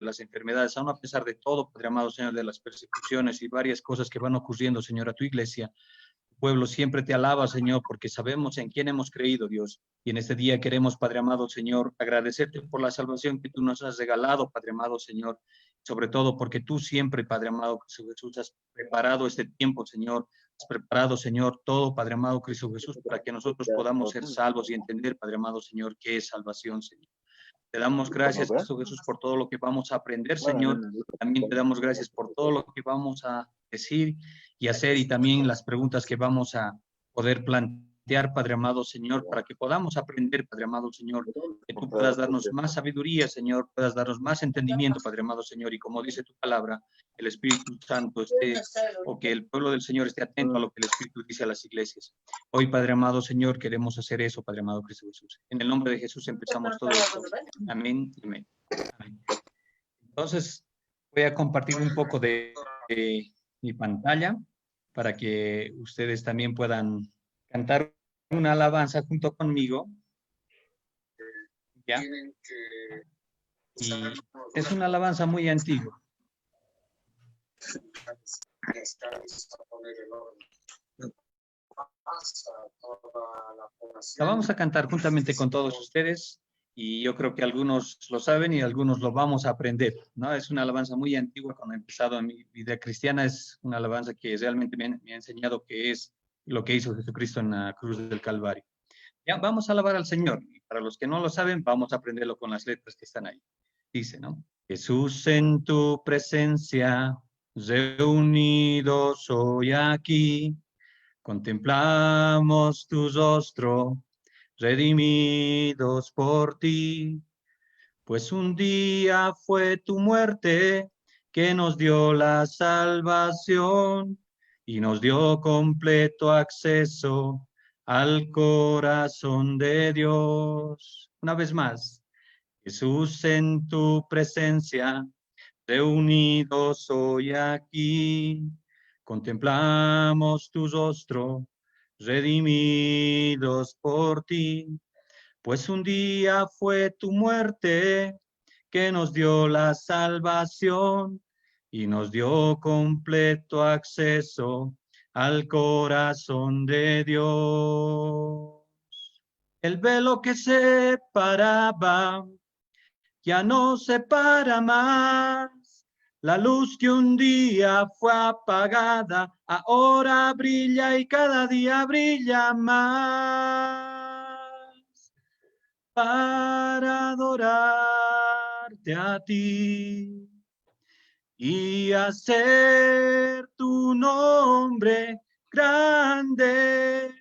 las enfermedades, aún a pesar de todo, Padre amado, Señor, de las persecuciones y varias cosas que van ocurriendo, Señor, a tu iglesia. Pueblo siempre te alaba, Señor, porque sabemos en quién hemos creído, Dios. Y en este día queremos, Padre amado, Señor, agradecerte por la salvación que tú nos has regalado, Padre amado, Señor. Sobre todo porque tú siempre, Padre amado, Cristo Jesús, has preparado este tiempo, Señor. Has preparado, Señor, todo, Padre amado, Cristo Jesús, para que nosotros podamos ser salvos y entender, Padre amado, Señor, qué es salvación, Señor. Te damos gracias, Cristo Jesús, por todo lo que vamos a aprender, Señor. También te damos gracias por todo lo que vamos a decir y hacer, y también las preguntas que vamos a poder plantear, Padre amado, Señor, para que podamos aprender, Padre amado, Señor, que tú puedas darnos más sabiduría, Señor, puedas darnos más entendimiento, Padre amado, Señor, y como dice tu palabra, el Espíritu Santo esté, o que el pueblo del Señor esté atento a lo que el Espíritu dice a las iglesias. Hoy, Padre amado, Señor, queremos hacer eso, Padre amado Cristo Jesús. En el nombre de Jesús empezamos todo esto. Amén, amén, amén. Entonces, voy a compartir un poco de mi pantalla para que ustedes también puedan cantar una alabanza junto conmigo. ¿Ya? Y es una alabanza muy antigua. La vamos a cantar juntamente con todos ustedes, y yo creo que algunos lo saben y algunos lo vamos a aprender, ¿no? Es una alabanza muy antigua. Cuando he empezado en mi vida cristiana, es una alabanza que realmente me ha enseñado qué es lo que hizo Jesucristo en la cruz del Calvario. Ya, vamos a alabar al Señor. Y para los que no lo saben, vamos a aprenderlo con las letras que están ahí. Dice, ¿no? Jesús, en tu presencia, reunidos hoy aquí, contemplamos tu rostro, redimidos por ti, pues un día fue tu muerte que nos dio la salvación y nos dio completo acceso al corazón de Dios. Una vez más, Jesús, en tu presencia, reunidos hoy aquí, contemplamos tu rostro, redimidos por ti, pues un día fue tu muerte que nos dio la salvación y nos dio completo acceso al corazón de Dios. El velo que separaba ya no separa más. La luz que un día fue apagada, ahora brilla y cada día brilla más. Para adorarte a ti y hacer tu nombre grande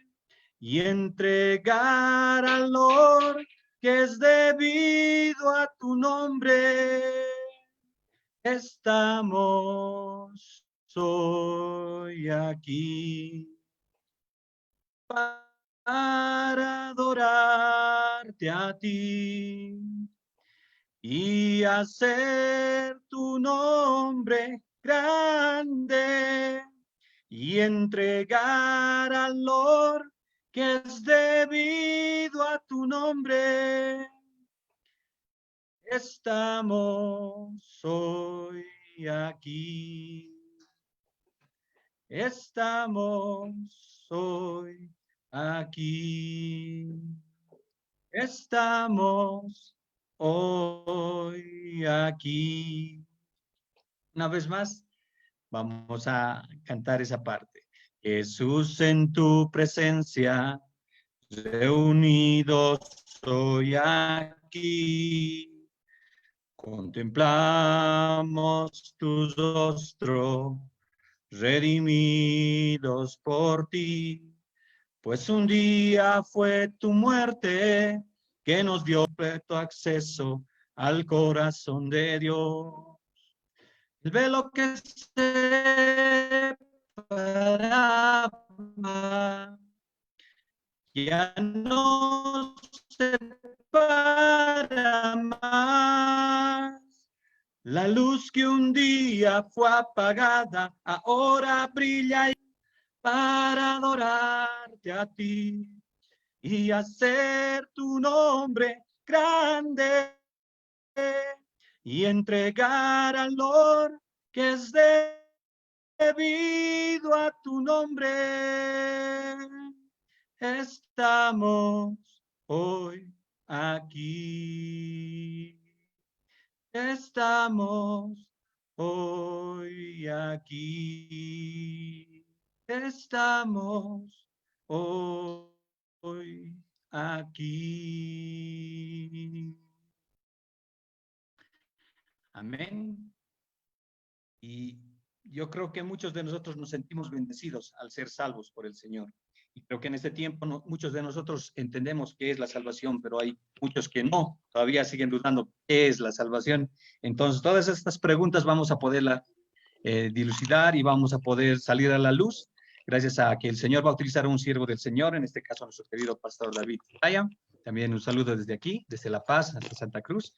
y entregar al honor que es debido a tu nombre. Estamos hoy aquí para adorarte a ti y hacer tu nombre grande y entregar al honor que es debido a tu nombre. Estamos hoy aquí. Estamos hoy aquí. Estamos hoy aquí. Una vez más, vamos a cantar esa parte. Jesús, en tu presencia, reunidos hoy aquí, contemplamos tu rostro, redimidos por ti, pues un día fue tu muerte que nos dio completo acceso al corazón de Dios. El velo que separaba ya no separa más. La luz que un día fue apagada, ahora brilla para adorarte a ti y hacer tu nombre grande y entregar al honor que es debido a tu nombre. Estamos hoy aquí. Estamos hoy aquí. Estamos hoy aquí. Amén. Y yo creo que muchos de nosotros nos sentimos bendecidos al ser salvos por el Señor. Y creo que en este tiempo muchos de nosotros entendemos qué es la salvación, pero hay muchos que no, todavía siguen dudando qué es la salvación. Entonces, todas estas preguntas vamos a poderla dilucidar y vamos a poder salir a la luz gracias a que el Señor va a utilizar a un siervo del Señor, en este caso nuestro querido pastor David Taya. También un saludo desde aquí, desde La Paz hasta Santa Cruz.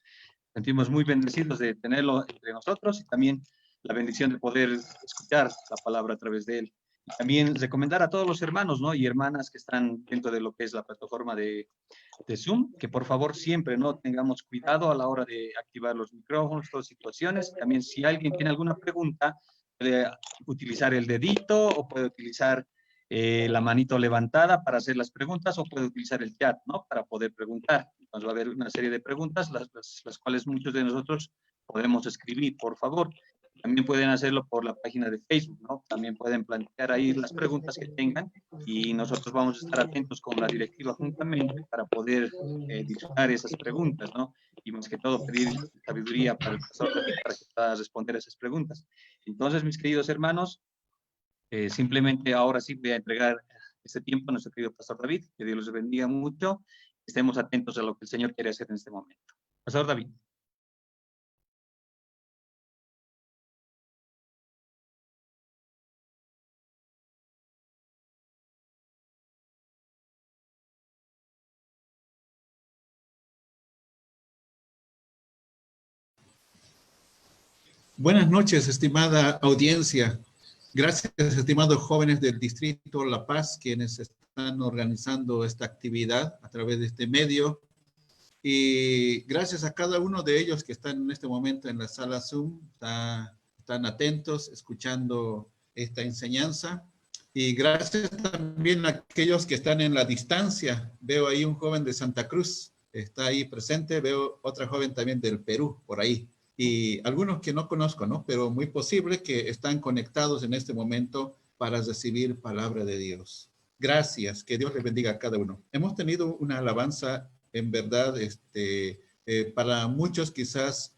Sentimos muy bendecidos de tenerlo entre nosotros y también la bendición de poder escuchar la palabra a través de él. Y también recomendar a todos los hermanos, ¿no? Y hermanas que están dentro de lo que es la plataforma de Zoom, que por favor siempre no tengamos cuidado a la hora de activar los micrófonos, todas situaciones. También si alguien tiene alguna pregunta, puede utilizar el dedito o puede utilizar la manito levantada para hacer las preguntas o puede utilizar el chat, ¿no? Para poder preguntar. Entonces va a haber una serie de preguntas, las cuales muchos de nosotros podemos escribir, por favor. También pueden hacerlo por la página de Facebook, ¿no? También pueden plantear ahí las preguntas que tengan y nosotros vamos a estar atentos con la directiva juntamente para poder discutir esas preguntas, ¿no? Y más que todo pedir sabiduría para el pastor David para que pueda responder a esas preguntas. Entonces, mis queridos hermanos, simplemente ahora sí voy a entregar este tiempo a nuestro querido pastor David, que Dios los bendiga mucho, estemos atentos a lo que el Señor quiere hacer en este momento. Pastor David. Buenas noches, estimada audiencia. Gracias, estimados jóvenes del Distrito La Paz, quienes están organizando esta actividad a través de este medio. Y gracias a cada uno de ellos que están en este momento en la sala Zoom, están atentos, escuchando esta enseñanza. Y gracias también a aquellos que están en la distancia. Veo ahí un joven de Santa Cruz, está ahí presente. Veo otra joven también del Perú, por ahí. Y algunos que no conozco, ¿no? Pero muy posible que están conectados en este momento para recibir palabra de Dios. Gracias, que Dios les bendiga a cada uno. Hemos tenido una alabanza, en verdad, para muchos quizás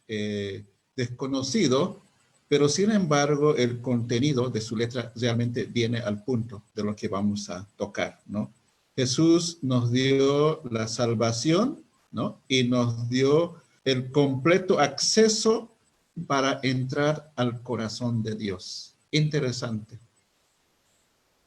desconocido, pero sin embargo el contenido de su letra realmente viene al punto de lo que vamos a tocar, ¿no? Jesús nos dio la salvación, ¿no? Y nos dio el completo acceso para entrar al corazón de Dios. Interesante.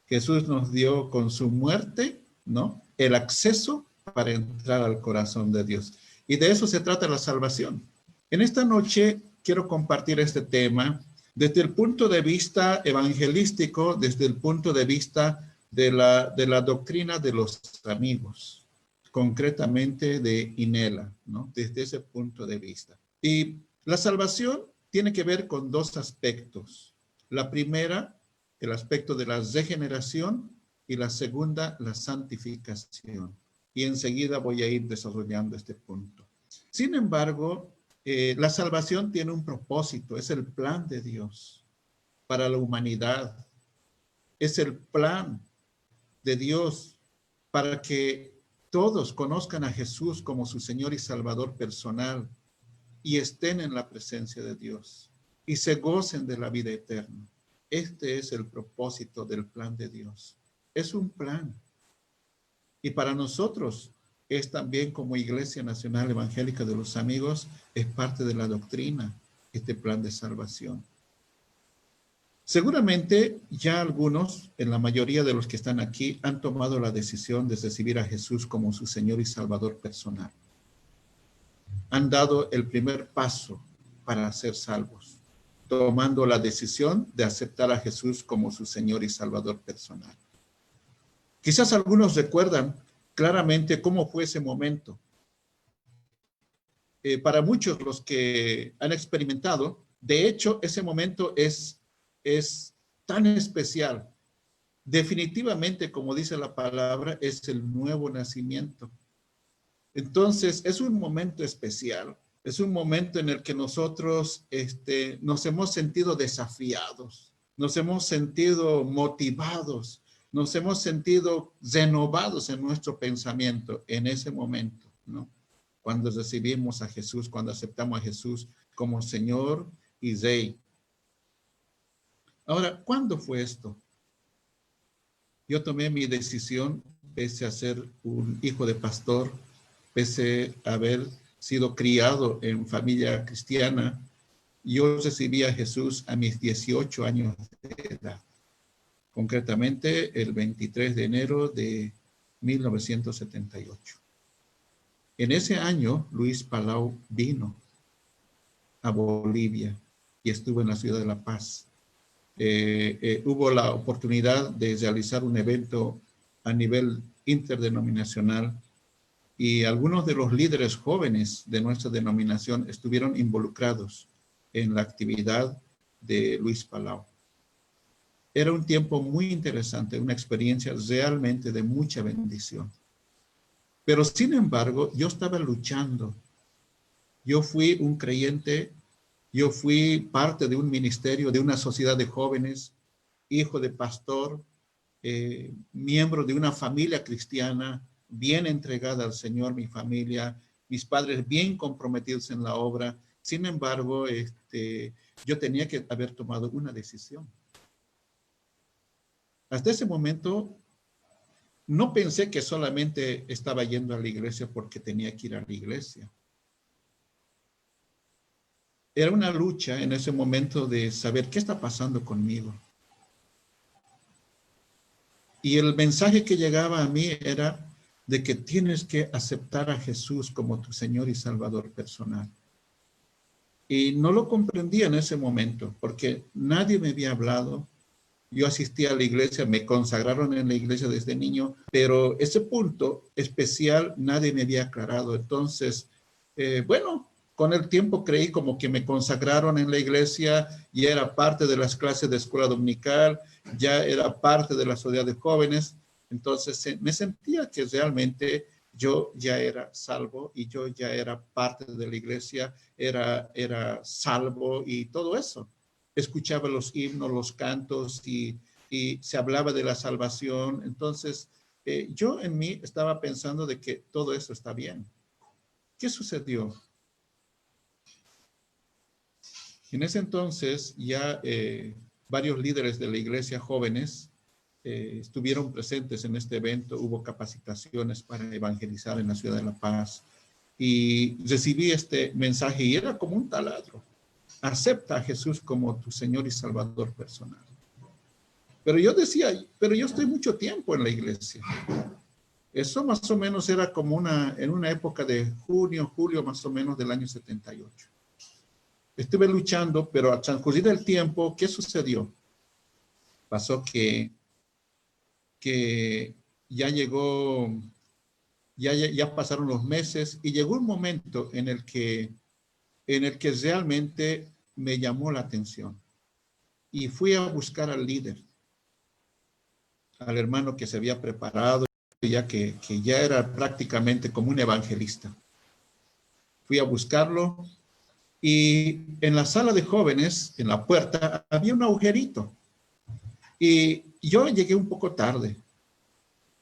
Jesús nos dio con su muerte, ¿no? El acceso para entrar al corazón de Dios. Y de eso se trata la salvación. En esta noche quiero compartir este tema desde el punto de vista evangelístico, desde el punto de vista de la doctrina de los amigos, concretamente de Inela, ¿no? Desde ese punto de vista. Y la salvación tiene que ver con dos aspectos. La primera, el aspecto de la regeneración, y la segunda, la santificación. Y enseguida voy a ir desarrollando este punto. Sin embargo, la salvación tiene un propósito, es el plan de Dios para la humanidad. Es el plan de Dios para que todos conozcan a Jesús como su Señor y Salvador personal y estén en la presencia de Dios y se gocen de la vida eterna. Este es el propósito del plan de Dios. Es un plan. Y para nosotros es también como Iglesia Nacional Evangélica de los Amigos, es parte de la doctrina, este plan de salvación. Seguramente ya algunos, en la mayoría de los que están aquí, han tomado la decisión de recibir a Jesús como su Señor y Salvador personal. Han dado el primer paso para ser salvos, tomando la decisión de aceptar a Jesús como su Señor y Salvador personal. Quizás algunos recuerdan claramente cómo fue ese momento. para muchos los que han experimentado, de hecho, ese momento es tan especial. Definitivamente, como dice la palabra, es el nuevo nacimiento. Entonces, es un momento especial. Es un momento en el que nosotros nos hemos sentido desafiados, nos hemos sentido motivados, nos hemos sentido renovados en nuestro pensamiento en ese momento, ¿no? Cuando recibimos a Jesús, cuando aceptamos a Jesús como Señor y Rey. Ahora, ¿cuándo fue esto? Yo tomé mi decisión, pese a ser un hijo de pastor, pese a haber sido criado en familia cristiana. Yo recibí a Jesús a mis 18 años de edad, concretamente el 23 de enero de 1978. En ese año, Luis Palau vino a Bolivia y estuvo en la ciudad de La Paz. Hubo la oportunidad de realizar un evento a nivel interdenominacional y algunos de los líderes jóvenes de nuestra denominación estuvieron involucrados en la actividad de Luis Palau. Era un tiempo muy interesante, una experiencia realmente de mucha bendición. Pero sin embargo, yo estaba luchando. Yo fui un creyente, yo fui parte de un ministerio, de una sociedad de jóvenes, hijo de pastor, miembro de una familia cristiana, bien entregada al Señor, mi familia, mis padres bien comprometidos en la obra. Sin embargo, yo tenía que haber tomado una decisión. Hasta ese momento, no pensé que solamente estaba yendo a la iglesia porque tenía que ir a la iglesia. Era una lucha en ese momento de saber qué está pasando conmigo. Y el mensaje que llegaba a mí era de que tienes que aceptar a Jesús como tu Señor y Salvador personal. Y no lo comprendía en ese momento porque nadie me había hablado. Yo asistía a la iglesia, me consagraron en la iglesia desde niño, pero ese punto especial nadie me había aclarado. Entonces, bueno, con el tiempo creí como que me consagraron en la iglesia, ya era parte de las clases de escuela dominical, ya era parte de la sociedad de jóvenes. Entonces, me sentía que realmente yo ya era salvo y yo ya era parte de la iglesia, era salvo y todo eso. Escuchaba los himnos, los cantos y se hablaba de la salvación. Entonces, yo en mí estaba pensando de que todo eso está bien. ¿Qué sucedió? En ese entonces ya varios líderes de la iglesia jóvenes estuvieron presentes en este evento. Hubo capacitaciones para evangelizar en la ciudad de La Paz y recibí este mensaje y era como un taladro. Acepta a Jesús como tu Señor y Salvador personal. Pero yo decía, pero yo estoy mucho tiempo en la iglesia. Eso más o menos era como en una época de junio, julio más o menos del año 78. Estuve luchando, pero al transcurrir el tiempo, ¿qué sucedió? Pasó que ya llegó, ya pasaron los meses y llegó un momento en el que realmente me llamó la atención. Y fui a buscar al líder, al hermano que se había preparado, ya que ya era prácticamente como un evangelista. Fui a buscarlo y en la sala de jóvenes, en la puerta, había un agujerito. Y yo llegué un poco tarde.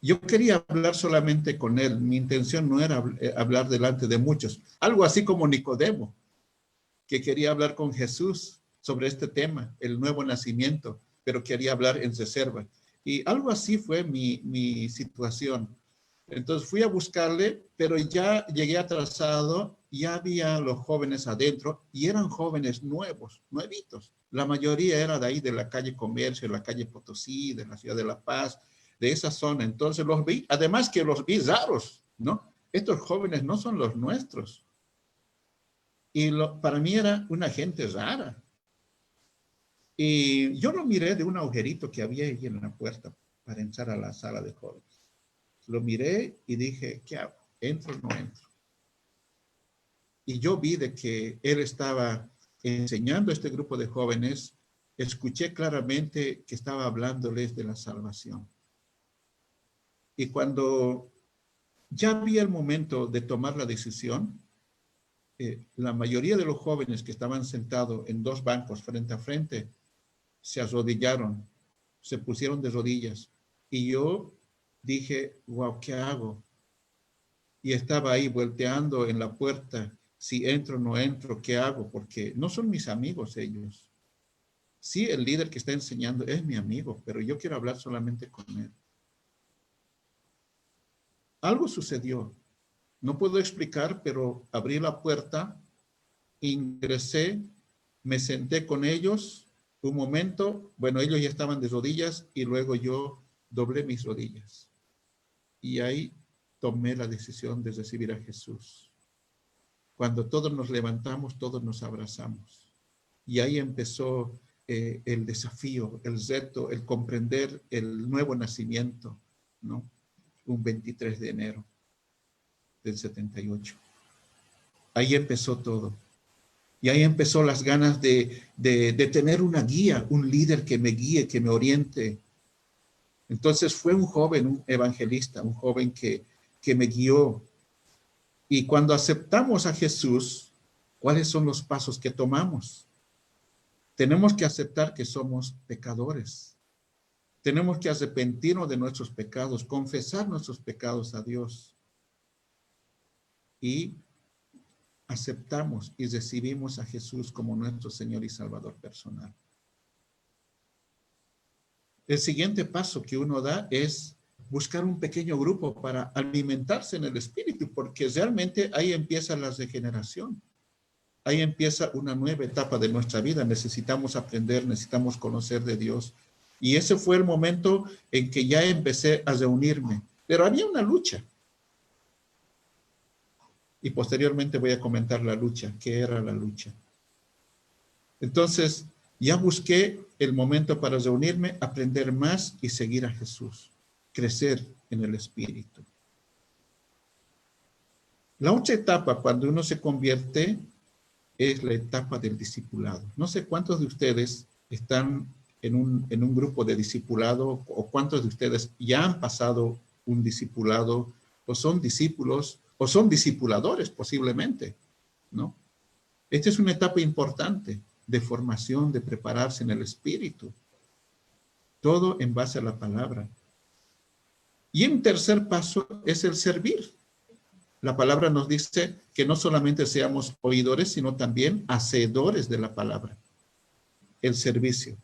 Yo quería hablar solamente con él. Mi intención no era hablar delante de muchos. Algo así como Nicodemo, que quería hablar con Jesús sobre este tema, el nuevo nacimiento, pero quería hablar en reserva. Y algo así fue mi situación. Entonces fui a buscarle, pero ya llegué atrasado, ya había los jóvenes adentro y eran jóvenes nuevos, nuevitos. La mayoría era de ahí, de la calle Comercio, de la calle Potosí, de la ciudad de La Paz, de esa zona. Entonces los vi, además que los vi raros, ¿no? Estos jóvenes no son los nuestros. Y para mí era una gente rara. Y yo lo miré de un agujerito que había ahí en la puerta para entrar a la sala de jóvenes. Lo miré y dije, ¿qué hago? ¿Entro o no entro? y yo vi de que él estaba enseñando a este grupo de jóvenes, escuché claramente que estaba hablándoles de la salvación. Y cuando ya había el momento de tomar la decisión, la mayoría de los jóvenes que estaban sentados en dos bancos frente a frente se arrodillaron, se pusieron de rodillas. Y yo dije, wow, ¿qué hago? Y estaba ahí volteando en la puerta, si entro o no entro, ¿qué hago? Porque no son mis amigos ellos. Sí, el líder que está enseñando es mi amigo, pero yo quiero hablar solamente con él. Algo sucedió. No puedo explicar, pero abrí la puerta, ingresé, me senté con ellos un momento. Bueno, ellos ya estaban de rodillas y luego yo doblé mis rodillas. Y ahí tomé la decisión de recibir a Jesús. Cuando todos nos levantamos, todos nos abrazamos. Y ahí empezó el desafío, el reto, el comprender el nuevo nacimiento, ¿no? Un 23 de enero del 78. Ahí empezó todo. Y ahí empezó las ganas de tener una guía, un líder que me guíe, que me oriente. Entonces fue un joven, un evangelista, un joven que me guió. Y cuando aceptamos a Jesús, ¿cuáles son los pasos que tomamos? Tenemos que aceptar que somos pecadores. Tenemos que arrepentirnos de nuestros pecados, confesar nuestros pecados a Dios. Y aceptamos y recibimos a Jesús como nuestro Señor y Salvador personal. El siguiente paso que uno da es buscar un pequeño grupo para alimentarse en el Espíritu, porque realmente ahí empieza la regeneración. Ahí empieza una nueva etapa de nuestra vida. Necesitamos aprender, necesitamos conocer de Dios. Y ese fue el momento en que ya empecé a reunirme. Pero había una lucha. Y posteriormente voy a comentar la lucha. ¿Qué era la lucha? Entonces, ya busqué el momento para reunirme, aprender más y seguir a Jesús. Crecer en el Espíritu. La otra etapa, cuando uno se convierte, es la etapa del discipulado. No sé cuántos de ustedes están en un grupo de discipulado o cuántos de ustedes ya han pasado un discipulado o son discípulos o son discipuladores posiblemente, ¿no? Esta es una etapa importante de formación, de prepararse en el Espíritu. Todo en base a la palabra. Y un tercer paso es el servir. La palabra nos dice que no solamente seamos oidores, sino también hacedores de la palabra. El servicio.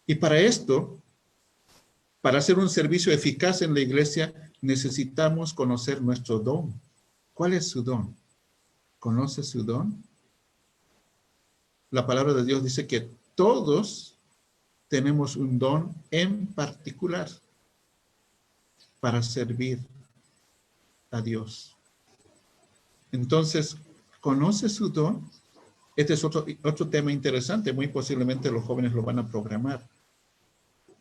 Y para esto, para hacer un servicio eficaz en la iglesia, necesitamos conocer nuestro don. ¿Cuál es su don? ¿Conoce su don? La palabra de Dios dice que todos tenemos un don en particular para servir a Dios. Entonces, ¿conoce su don? Este es otro tema interesante. Muy posiblemente los jóvenes lo van a programar.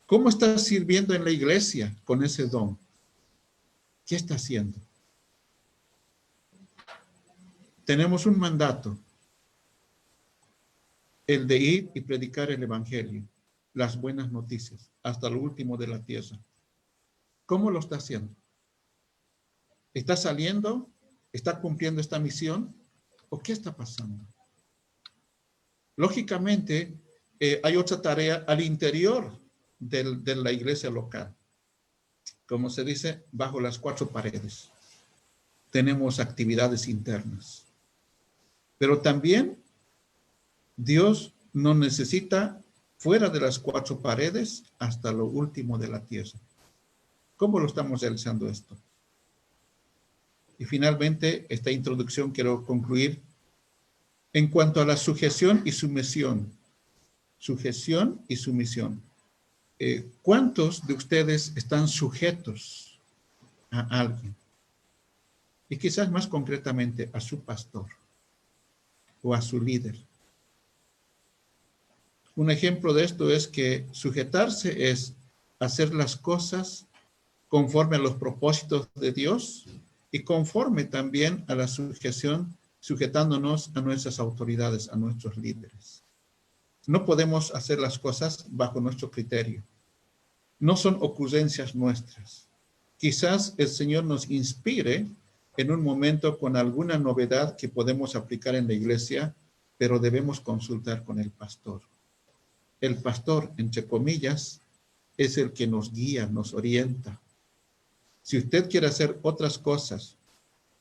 ¿Cómo está sirviendo en la iglesia con ese don? ¿Qué está haciendo? Tenemos un mandato. El de ir y predicar el evangelio. Las buenas noticias. Hasta lo último de la tierra. ¿Cómo lo está haciendo? ¿Está saliendo? ¿Está cumpliendo esta misión? ¿O qué está pasando? Lógicamente, hay otra tarea al interior de la iglesia local. Como se dice, bajo las cuatro paredes. Tenemos actividades internas. Pero también Dios nos necesita fuera de las cuatro paredes hasta lo último de la tierra. ¿Cómo lo estamos realizando esto? Y finalmente, esta introducción quiero concluir en cuanto a la sujeción y sumisión. Sujeción y sumisión. ¿Cuántos de ustedes están sujetos a alguien? Y quizás más concretamente a su pastor o a su líder. Un ejemplo de esto es que sujetarse es hacer las cosas conforme a los propósitos de Dios y conforme también a la sujeción sujetándonos a nuestras autoridades, a nuestros líderes. No podemos hacer las cosas bajo nuestro criterio. No son ocurrencias nuestras. Quizás el Señor nos inspire en un momento con alguna novedad que podemos aplicar en la iglesia, pero debemos consultar con el pastor. El pastor, entre comillas, es el que nos guía, nos orienta. Si usted quiere hacer otras cosas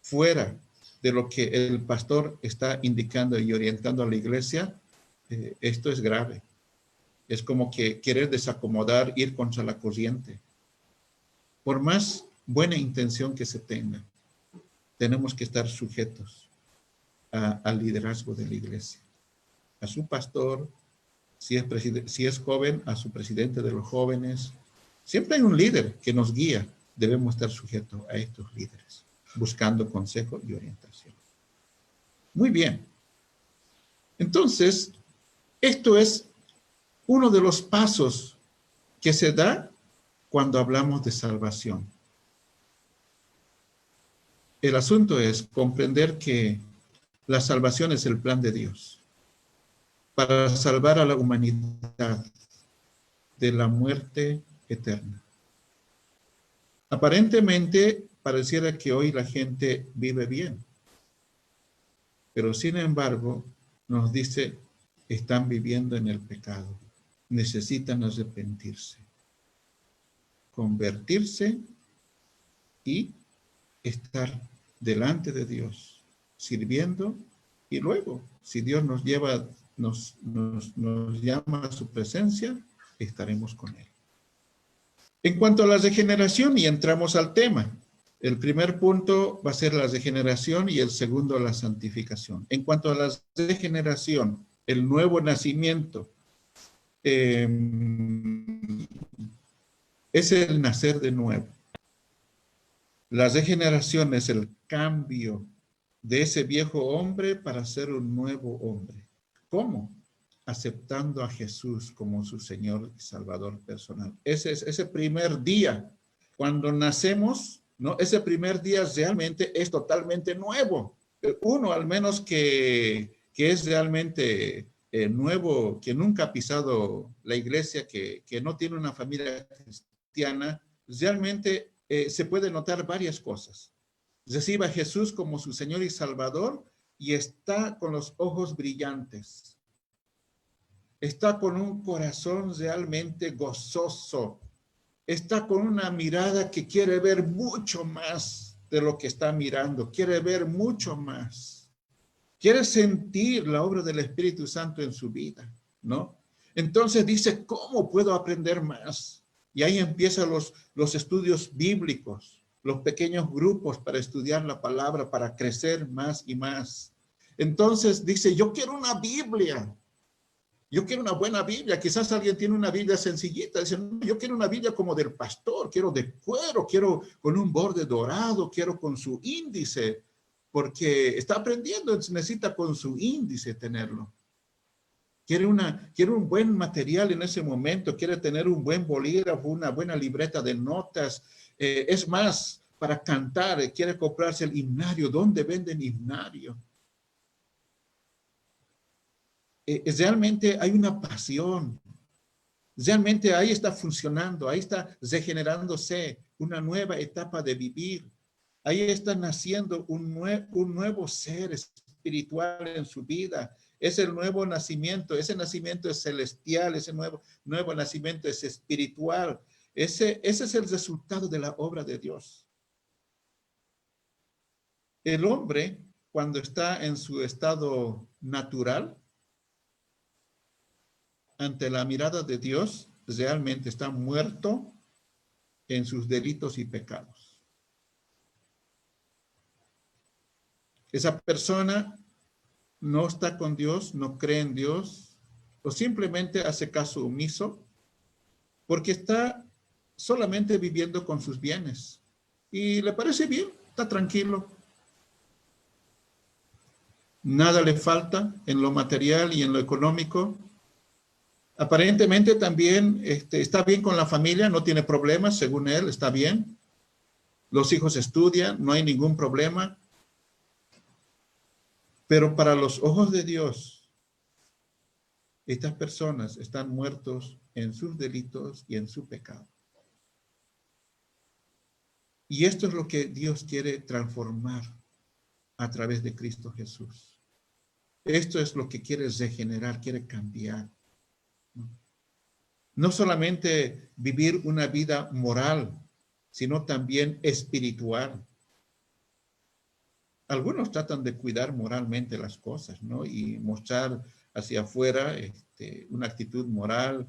fuera de lo que el pastor está indicando y orientando a la iglesia, esto es grave. Es como que querer desacomodar, ir contra la corriente. Por más buena intención que se tenga, tenemos que estar sujetos al liderazgo de la iglesia, a su pastor, si es joven, a su presidente de los jóvenes. Siempre hay un líder que nos guía. Debemos estar sujetos a estos líderes, buscando consejo y orientación. Muy bien. Entonces, esto es uno de los pasos que se da cuando hablamos de salvación. El asunto es comprender que la salvación es el plan de Dios para salvar a la humanidad de la muerte eterna. Aparentemente, pareciera que hoy la gente vive bien, pero sin embargo, nos dice, están viviendo en el pecado, necesitan arrepentirse, convertirse y estar delante de Dios, sirviendo, y luego, si Dios nos lleva, nos llama a su presencia, estaremos con Él. En cuanto a la regeneración, y entramos al tema, el primer punto va a ser la regeneración y el segundo la santificación. En cuanto a la regeneración, el nuevo nacimiento, es el nacer de nuevo. La regeneración es el cambio de ese viejo hombre para ser un nuevo hombre. ¿Cómo? Aceptando a Jesús como su Señor y Salvador personal. Ese es ese primer día. Cuando nacemos, ¿no? Ese primer día realmente es totalmente nuevo. Uno, al menos que es realmente nuevo, que nunca ha pisado la iglesia, que no tiene una familia cristiana, realmente se puede notar varias cosas. Recibe a Jesús como su Señor y Salvador y está con los ojos brillantes. Está con un corazón realmente gozoso. Está con una mirada que quiere ver mucho más de lo que está mirando. Quiere ver mucho más. Quiere sentir la obra del Espíritu Santo en su vida, ¿no? Entonces dice, ¿cómo puedo aprender más? Y ahí empiezan los estudios bíblicos, los pequeños grupos para estudiar la palabra, para crecer más y más. Entonces dice, yo quiero una Biblia. Yo quiero una buena Biblia. Quizás alguien tiene una Biblia sencillita. Dice, no, yo quiero una Biblia como del pastor. Quiero de cuero, quiero con un borde dorado, quiero con su índice. Porque está aprendiendo, necesita con su índice tenerlo. Quiere un buen material en ese momento, quiere tener un buen bolígrafo, una buena libreta de notas. Es más, para cantar, quiere comprarse el himnario. ¿Dónde venden himnario? Realmente hay una pasión. Realmente ahí está funcionando, ahí está regenerándose una nueva etapa de vivir. Ahí está naciendo un nuevo ser espiritual en su vida. Es el nuevo nacimiento. Ese nacimiento es celestial. Ese nuevo nacimiento es espiritual. Ese es el resultado de la obra de Dios. El hombre, cuando está en su estado natural, ante la mirada de Dios, realmente está muerto en sus delitos y pecados. Esa persona no está con Dios, no cree en Dios, o simplemente hace caso omiso, porque está solamente viviendo con sus bienes. Y le parece bien, está tranquilo. Nada le falta en lo material y en lo económico. Aparentemente también está bien con la familia, no tiene problemas, según él, está bien. Los hijos estudian, no hay ningún problema. Pero para los ojos de Dios, estas personas están muertos en sus delitos y en su pecado. Y esto es lo que Dios quiere transformar a través de Cristo Jesús. Esto es lo que quiere regenerar, quiere cambiar. No solamente vivir una vida moral, sino también espiritual. Algunos tratan de cuidar moralmente las cosas, ¿no? Y mostrar hacia afuera una actitud moral,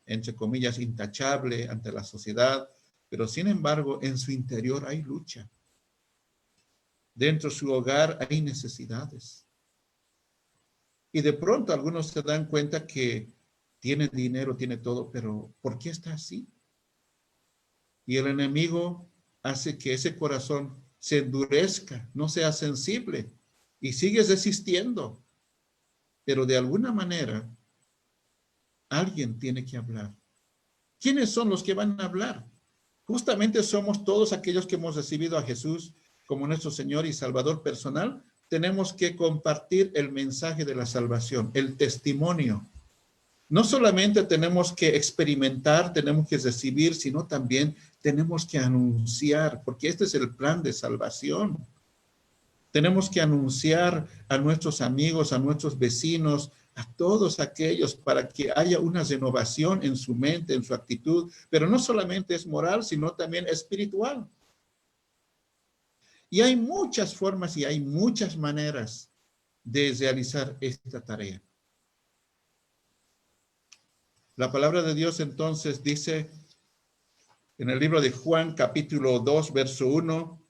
entre comillas, intachable ante la sociedad, pero sin embargo, en su interior hay lucha. Dentro de su hogar hay necesidades. Y de pronto algunos se dan cuenta que tiene dinero, tiene todo, pero ¿por qué está así? Y el enemigo hace que ese corazón se endurezca, no sea sensible y sigue resistiendo. Pero de alguna manera, alguien tiene que hablar. ¿Quiénes son los que van a hablar? Justamente somos todos aquellos que hemos recibido a Jesús como nuestro Señor y Salvador personal. Tenemos que compartir el mensaje de la salvación, el testimonio. No solamente tenemos que experimentar, tenemos que recibir, sino también tenemos que anunciar, porque este es el plan de salvación. Tenemos que anunciar a nuestros amigos, a nuestros vecinos, a todos aquellos para que haya una renovación en su mente, en su actitud, pero no solamente es moral, sino también espiritual. Y hay muchas formas y hay muchas maneras de realizar esta tarea. La palabra de Dios entonces dice en el libro de Juan capítulo 2, verso 1,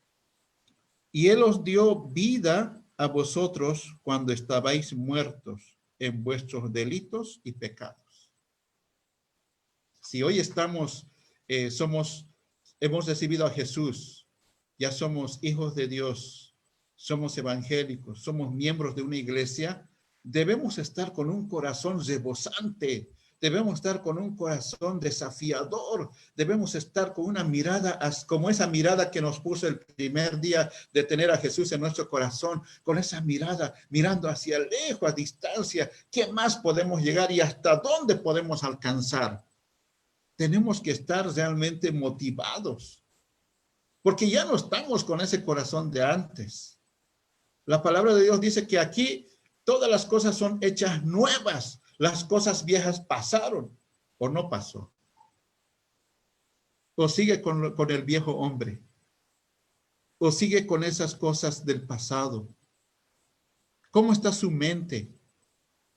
y Él os dio vida a vosotros cuando estabais muertos en vuestros delitos y pecados. Si hoy estamos, hemos recibido a Jesús, ya somos hijos de Dios, somos evangélicos, somos miembros de una iglesia, debemos estar con un corazón rebosante, debemos estar con un corazón desafiador, debemos estar con una mirada como esa mirada que nos puso el primer día de tener a Jesús en nuestro corazón, con esa mirada, mirando hacia lejos, a distancia, ¿qué más podemos llegar y hasta dónde podemos alcanzar? Tenemos que estar realmente motivados, porque ya no estamos con ese corazón de antes. La palabra de Dios dice que aquí todas las cosas son hechas nuevas. Las cosas viejas pasaron o no pasó. O sigue con el viejo hombre. O sigue con esas cosas del pasado. ¿Cómo está su mente?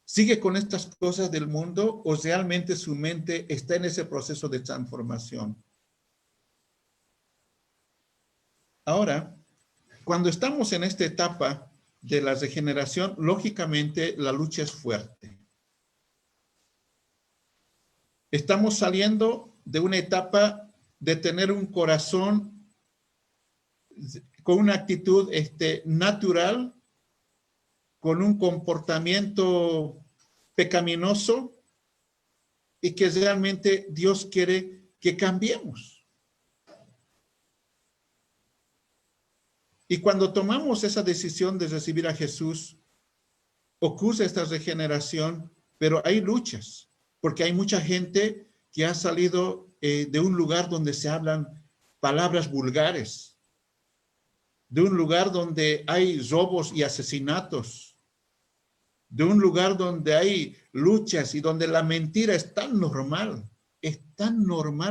¿Sigue con estas cosas del mundo o realmente su mente está en ese proceso de transformación? Ahora, cuando estamos en esta etapa de la regeneración, lógicamente la lucha es fuerte. Estamos saliendo de una etapa de tener un corazón con una actitud natural, con un comportamiento pecaminoso y que realmente Dios quiere que cambiemos. Y cuando tomamos esa decisión de recibir a Jesús, ocurre esta regeneración, pero hay luchas, porque hay mucha gente que ha salido de un lugar donde se hablan palabras vulgares, de un lugar donde hay robos y asesinatos, de un lugar donde hay luchas y donde la mentira es tan normal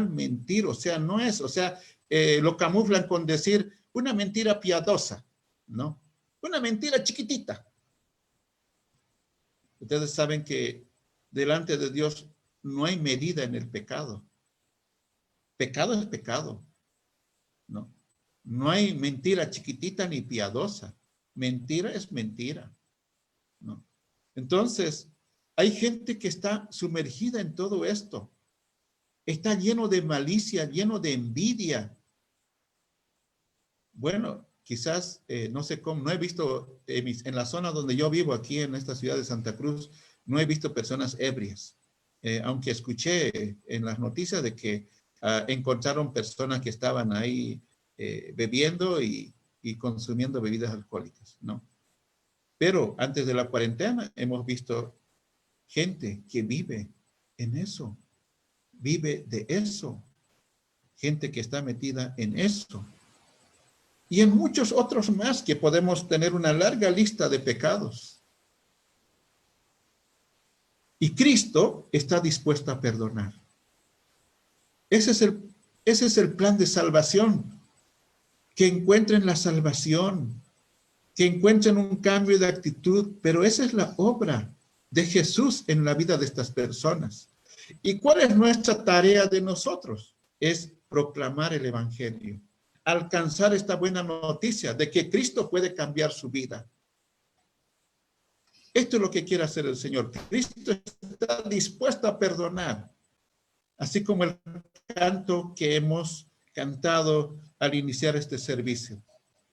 mentir, o sea, no es, o sea, lo camuflan con decir una mentira piadosa, ¿no? Una mentira chiquitita. Ustedes saben que delante de Dios no hay medida en el pecado. Pecado es pecado, ¿no? No hay mentira chiquitita ni piadosa. Mentira es mentira, ¿no? Entonces, hay gente que está sumergida en todo esto. Está lleno de malicia, lleno de envidia. Bueno, quizás, no sé cómo, no he visto en la zona donde yo vivo, aquí en esta ciudad de Santa Cruz, no he visto personas ebrias. Aunque escuché en las noticias de que encontraron personas que estaban ahí bebiendo y consumiendo bebidas alcohólicas, ¿no? Pero antes de la cuarentena hemos visto gente que vive en eso, vive de eso, gente que está metida en eso. Y en muchos otros más que podemos tener una larga lista de pecados. Y Cristo está dispuesto a perdonar. Ese es el plan de salvación. Que encuentren la salvación, que encuentren un cambio de actitud, pero esa es la obra de Jesús en la vida de estas personas. ¿Y cuál es nuestra tarea de nosotros? Es proclamar el evangelio, alcanzar esta buena noticia de que Cristo puede cambiar su vida. Esto es lo que quiere hacer el Señor. Cristo está dispuesto a perdonar, así como el canto que hemos cantado al iniciar este servicio.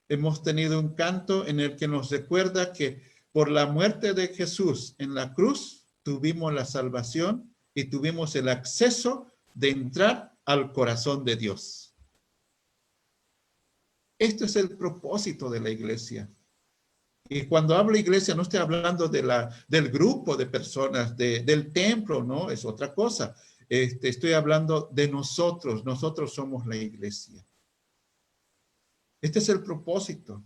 Hemos tenido un canto en el que nos recuerda que por la muerte de Jesús en la cruz tuvimos la salvación y tuvimos el acceso de entrar al corazón de Dios. Este es el propósito de la iglesia. Y cuando hablo iglesia no estoy hablando del grupo de personas, del templo, no, es otra cosa. Estoy hablando de nosotros. Nosotros somos la iglesia. Este es el propósito.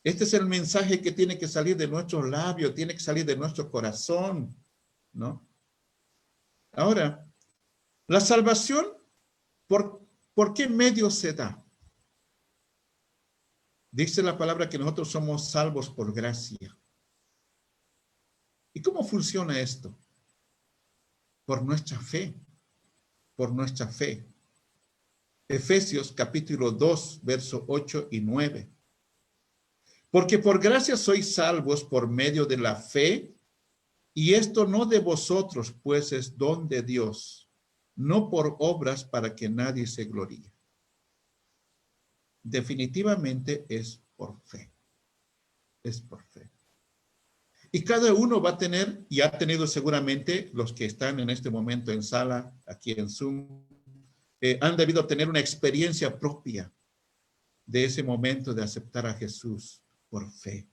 Este es el mensaje que tiene que salir de nuestros labios, tiene que salir de nuestro corazón, ¿no? Ahora, la salvación, ¿por qué medio se da? Dice la palabra que nosotros somos salvos por gracia. ¿Y cómo funciona esto? Por nuestra fe, por nuestra fe. Efesios capítulo 2, verso 8 y 9. Porque por gracia sois salvos por medio de la fe, y esto no de vosotros, pues es don de Dios, no por obras para que nadie se gloríe. Definitivamente es por fe. Es por fe. Y cada uno va a tener, y ha tenido seguramente los que están en este momento en sala, aquí en Zoom, han debido tener una experiencia propia de ese momento de aceptar a Jesús por fe.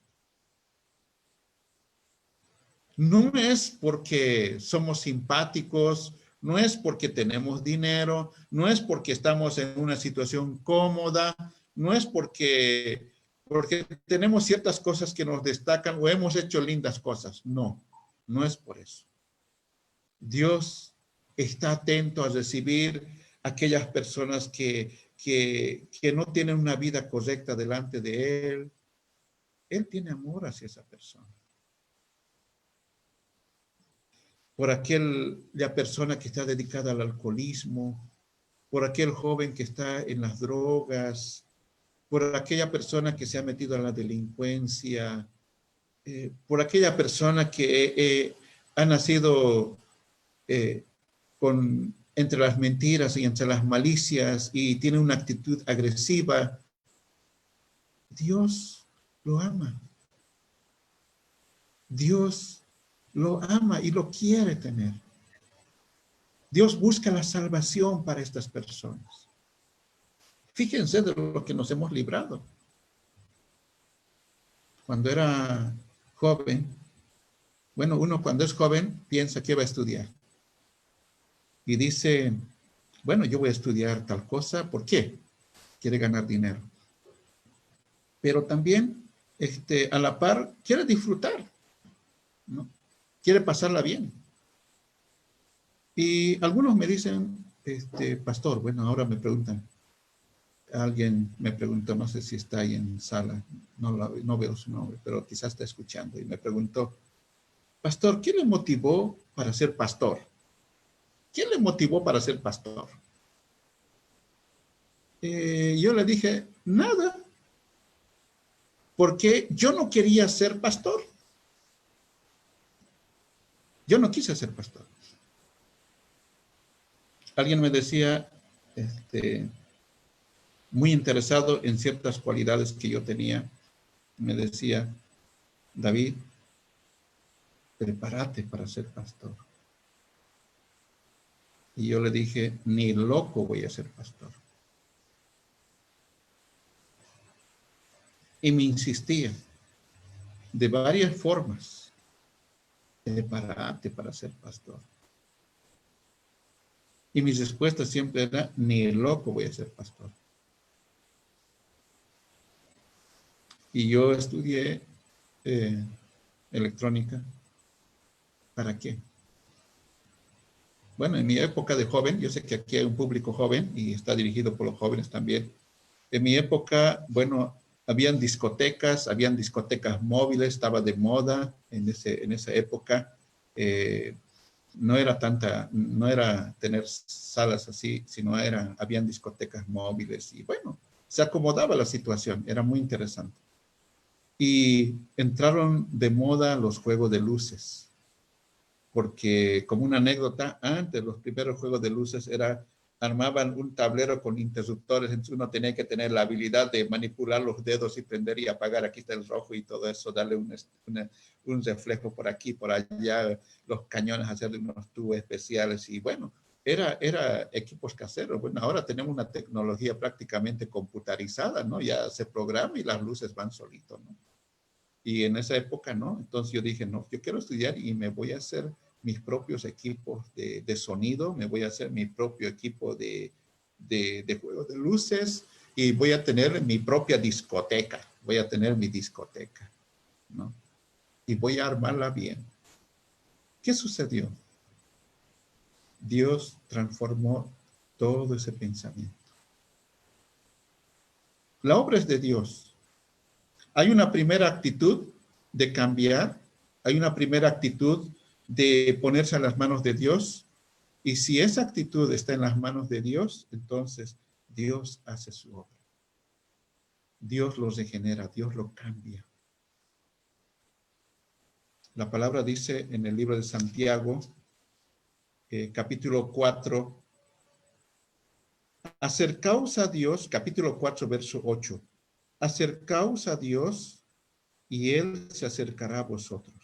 No es porque somos simpáticos, no es porque tenemos dinero, no es porque estamos en una situación cómoda, no es porque tenemos ciertas cosas que nos destacan o hemos hecho lindas cosas. No, no es por eso. Dios está atento a recibir a aquellas personas que no tienen una vida correcta delante de Él. Él tiene amor hacia esa persona. Por aquella persona que está dedicada al alcoholismo, por aquel joven que está en las drogas, por aquella persona que se ha metido a la delincuencia, por aquella persona que ha nacido entre las mentiras y entre las malicias y tiene una actitud agresiva. Dios lo ama. Dios lo ama y lo quiere tener. Dios busca la salvación para estas personas. Fíjense de lo que nos hemos librado. Cuando era joven, bueno, uno cuando es joven piensa que va a estudiar. Y dice, bueno, yo voy a estudiar tal cosa. ¿Por qué? Quiere ganar dinero. Pero también, a la par, quiere disfrutar, ¿no? Quiere pasarla bien. Y algunos me dicen, pastor, bueno, ahora me preguntan, alguien me preguntó, no sé si está ahí en sala, no veo su nombre, pero quizás está escuchando, y me preguntó, pastor, ¿quién le motivó para ser pastor? ¿Quién le motivó para ser pastor? Yo le dije, nada, porque yo no quería ser pastor. Yo no quise ser pastor. Alguien me decía, muy interesado en ciertas cualidades que yo tenía, me decía, David, prepárate para ser pastor. Y yo le dije, ni loco voy a ser pastor. Y me insistía. de varias formas. Prepárate para ser pastor. Y mi respuesta siempre era, ni loco voy a ser pastor. Y yo estudié electrónica. ¿Para qué? Bueno, en mi época de joven, yo sé que aquí hay un público joven y está dirigido por los jóvenes también. En mi época, bueno, habían discotecas móviles, estaba de moda en esa época. No era tener salas así, sino habían discotecas móviles y bueno, se acomodaba la situación, era muy interesante. Y entraron de moda los juegos de luces, porque como una anécdota, antes los primeros juegos de luces armaban un tablero con interruptores, entonces uno tenía que tener la habilidad de manipular los dedos y prender y apagar, aquí está el rojo y todo eso, darle un reflejo por aquí, por allá, los cañones, hacerle unos tubos especiales y bueno, era equipos caseros. Bueno, ahora tenemos una tecnología prácticamente computarizada, ¿no? Ya se programa y las luces van solitos, ¿no? Y en esa época, ¿no? Entonces yo dije, no, yo quiero estudiar y me voy a hacer mis propios equipos de sonido, me voy a hacer mi propio equipo de juegos de luces y voy a tener mi propia discoteca, voy a tener mi discoteca, ¿no? Y voy a armarla bien. ¿Qué sucedió? Dios transformó todo ese pensamiento. La obra es de Dios. Hay una primera actitud de cambiar, hay una primera actitud de ponerse a las manos de Dios, y si esa actitud está en las manos de Dios, entonces Dios hace su obra. Dios lo regenera, Dios lo cambia. La palabra dice en el libro de Santiago, capítulo 4, acercaos a Dios, capítulo 4, verso 8, acercaos a Dios y Él se acercará a vosotros.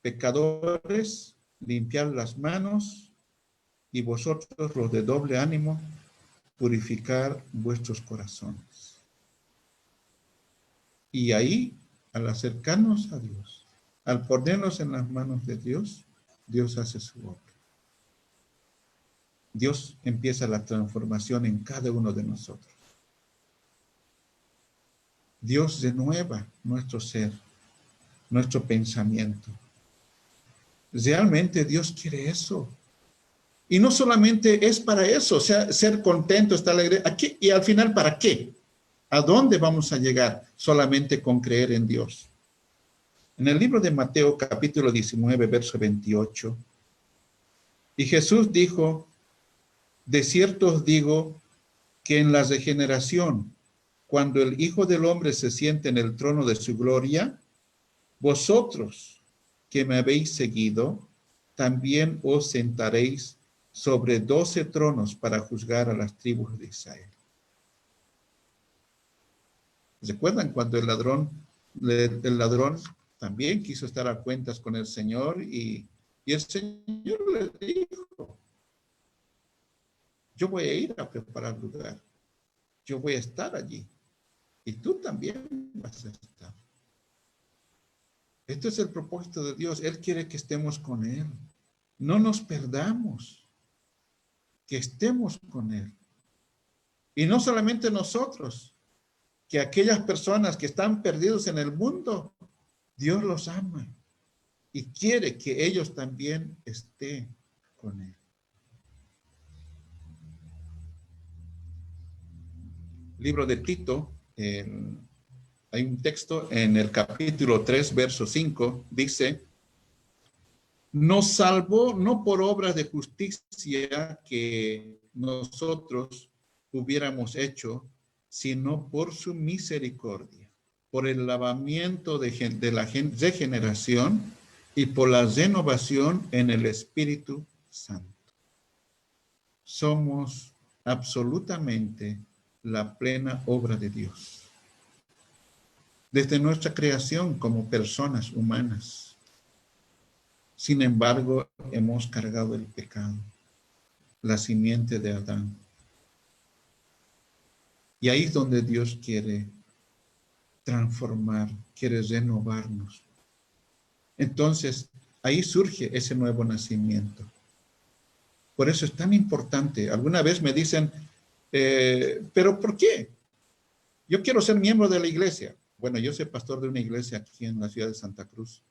Pecadores, limpiad las manos, y vosotros los de doble ánimo, purificar vuestros corazones. Y ahí, al acercarnos a Dios, al ponernos en las manos de Dios, Dios hace su obra. Dios empieza la transformación en cada uno de nosotros. Dios renueva nuestro ser, nuestro pensamiento. Realmente Dios quiere eso. Y no solamente es para eso, o sea, ser contento, estar alegre. Aquí, y al final, ¿para qué? ¿A dónde vamos a llegar? Solamente con creer en Dios. En el libro de Mateo, capítulo 19, verso 28, y Jesús dijo, de cierto os digo que en la regeneración, cuando el Hijo del Hombre se siente en el trono de su gloria, vosotros que me habéis seguido, también os sentaréis sobre 12 tronos para juzgar a las tribus de Israel. ¿Recuerdan cuando el ladrón también quiso estar a cuentas con el Señor y el Señor le dijo, yo voy a ir a preparar lugar, yo voy a estar allí y tú también vas a estar. Este es el propósito de Dios, Él quiere que estemos con Él, no nos perdamos, que estemos con Él. Y no solamente nosotros, que aquellas personas que están perdidos en el mundo, Dios los ama y quiere que ellos también estén con Él. Libro de Tito, hay un texto en el capítulo 3, verso 5, dice, nos salvó no por obras de justicia que nosotros hubiéramos hecho, sino por su misericordia, por el lavamiento de la regeneración y por la renovación en el Espíritu Santo. Somos absolutamente la plena obra de Dios. Desde nuestra creación como personas humanas. Sin embargo, hemos cargado el pecado, la simiente de Adán. Y ahí es donde Dios quiere transformar, quiere renovarnos. Entonces, ahí surge ese nuevo nacimiento. Por eso es tan importante. Alguna vez me dicen, ¿pero por qué? Yo quiero ser miembro de la iglesia. Bueno, yo soy pastor de una iglesia aquí en la ciudad de Santa Cruz.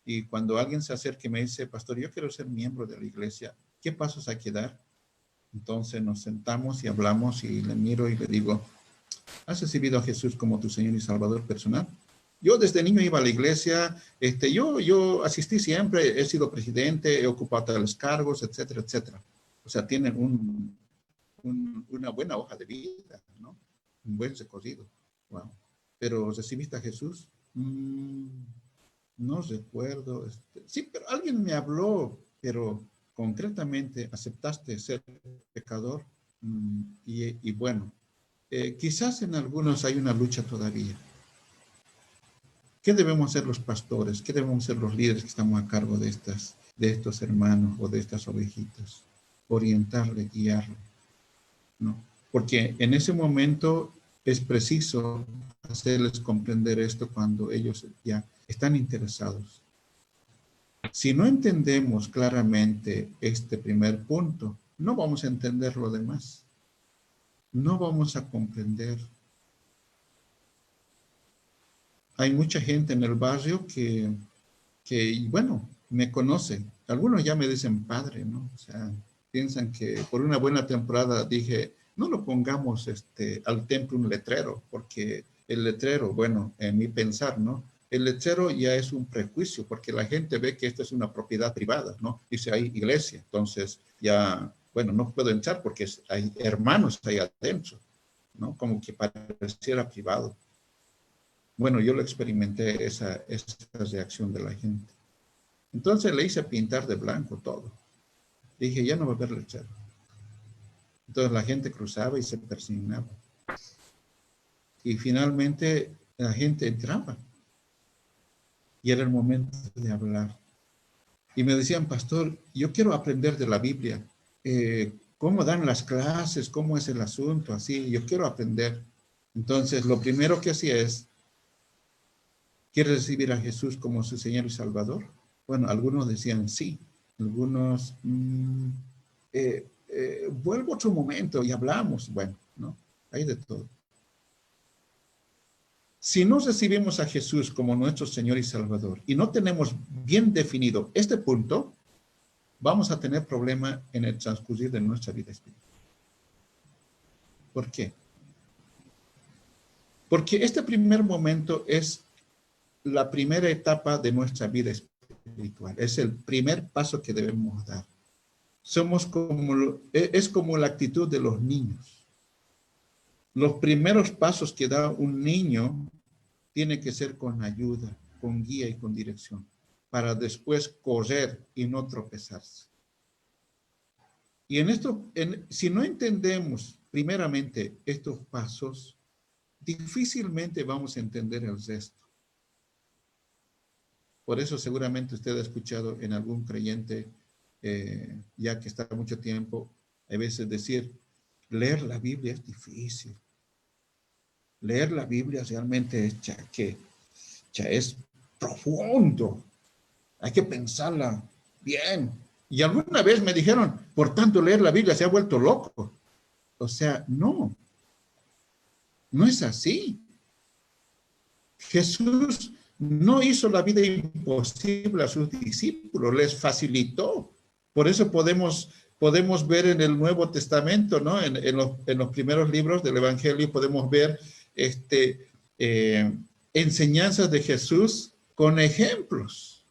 Y cuando alguien se acerca y me dice, pastor, yo quiero ser miembro de la iglesia, ¿qué pasos hay que dar? Entonces nos sentamos y hablamos y le miro y le digo, ¿has recibido a Jesús como tu Señor y Salvador personal? Yo desde niño iba a la iglesia, yo asistí siempre, he sido presidente, he ocupado tales cargos, etcétera, etcétera. O sea, tienen una buena hoja de vida, ¿no? Un buen recorrido. Wow. Pero ¿recibiste a Jesús? No recuerdo. Sí, pero alguien me habló, pero concretamente aceptaste ser pecador. Y bueno, quizás en algunos hay una lucha todavía. ¿Qué debemos hacer los pastores? ¿Qué debemos hacer los líderes que estamos a cargo de estos hermanos o de estas ovejitas? Orientarle, guiarle, ¿no? Porque en ese momento es preciso hacerles comprender esto cuando ellos ya están interesados. Si no entendemos claramente este primer punto, no vamos a entender lo demás. No vamos a comprender. Hay mucha gente en el barrio que bueno, me conoce. Algunos ya me dicen padre, ¿no? O sea, piensan que por una buena temporada dije, no lo pongamos al templo un letrero, porque el letrero, bueno, en mi pensar, ¿no? El letrero ya es un prejuicio, porque la gente ve que esto es una propiedad privada, ¿no? Dice, hay iglesia, entonces ya, bueno, no puedo entrar porque hay hermanos ahí adentro, ¿no? Como que pareciera privado. Bueno, yo lo experimenté, esa reacción de la gente. Entonces le hice pintar de blanco todo. Dije, ya no va a haber letrero. Entonces la gente cruzaba y se persignaba. Y finalmente la gente entraba. Y era el momento de hablar. Y me decían, pastor, yo quiero aprender de la Biblia. ¿Cómo dan las clases? ¿Cómo es el asunto? Así, yo quiero aprender. Entonces, lo primero que hacía es, ¿quiere recibir a Jesús como su Señor y Salvador? Bueno, algunos decían sí. Algunos, vuelvo otro momento y hablamos. Bueno, ¿no? Hay de todo. Si no recibimos a Jesús como nuestro Señor y Salvador y no tenemos bien definido este punto, vamos a tener problema en el transcurrir de nuestra vida espiritual. ¿Por qué? Porque este primer momento es la primera etapa de nuestra vida espiritual. Es el primer paso que debemos dar. Es como la actitud de los niños. Los primeros pasos que da un niño tiene que ser con ayuda, con guía y con dirección, para después correr y no tropezarse. Y si no entendemos primeramente estos pasos, difícilmente vamos a entender el resto. Por eso seguramente usted ha escuchado en algún creyente, ya que está mucho tiempo, a veces decir, leer la Biblia es difícil. Leer la Biblia realmente es profundo. Hay que pensarla bien. Y alguna vez me dijeron, por tanto leer la Biblia se ha vuelto loco. O sea, no es así. Jesús no hizo la vida imposible a sus discípulos, les facilitó. Por eso podemos ver en el Nuevo Testamento, ¿no? En los primeros libros del Evangelio podemos ver enseñanzas de Jesús con ejemplos,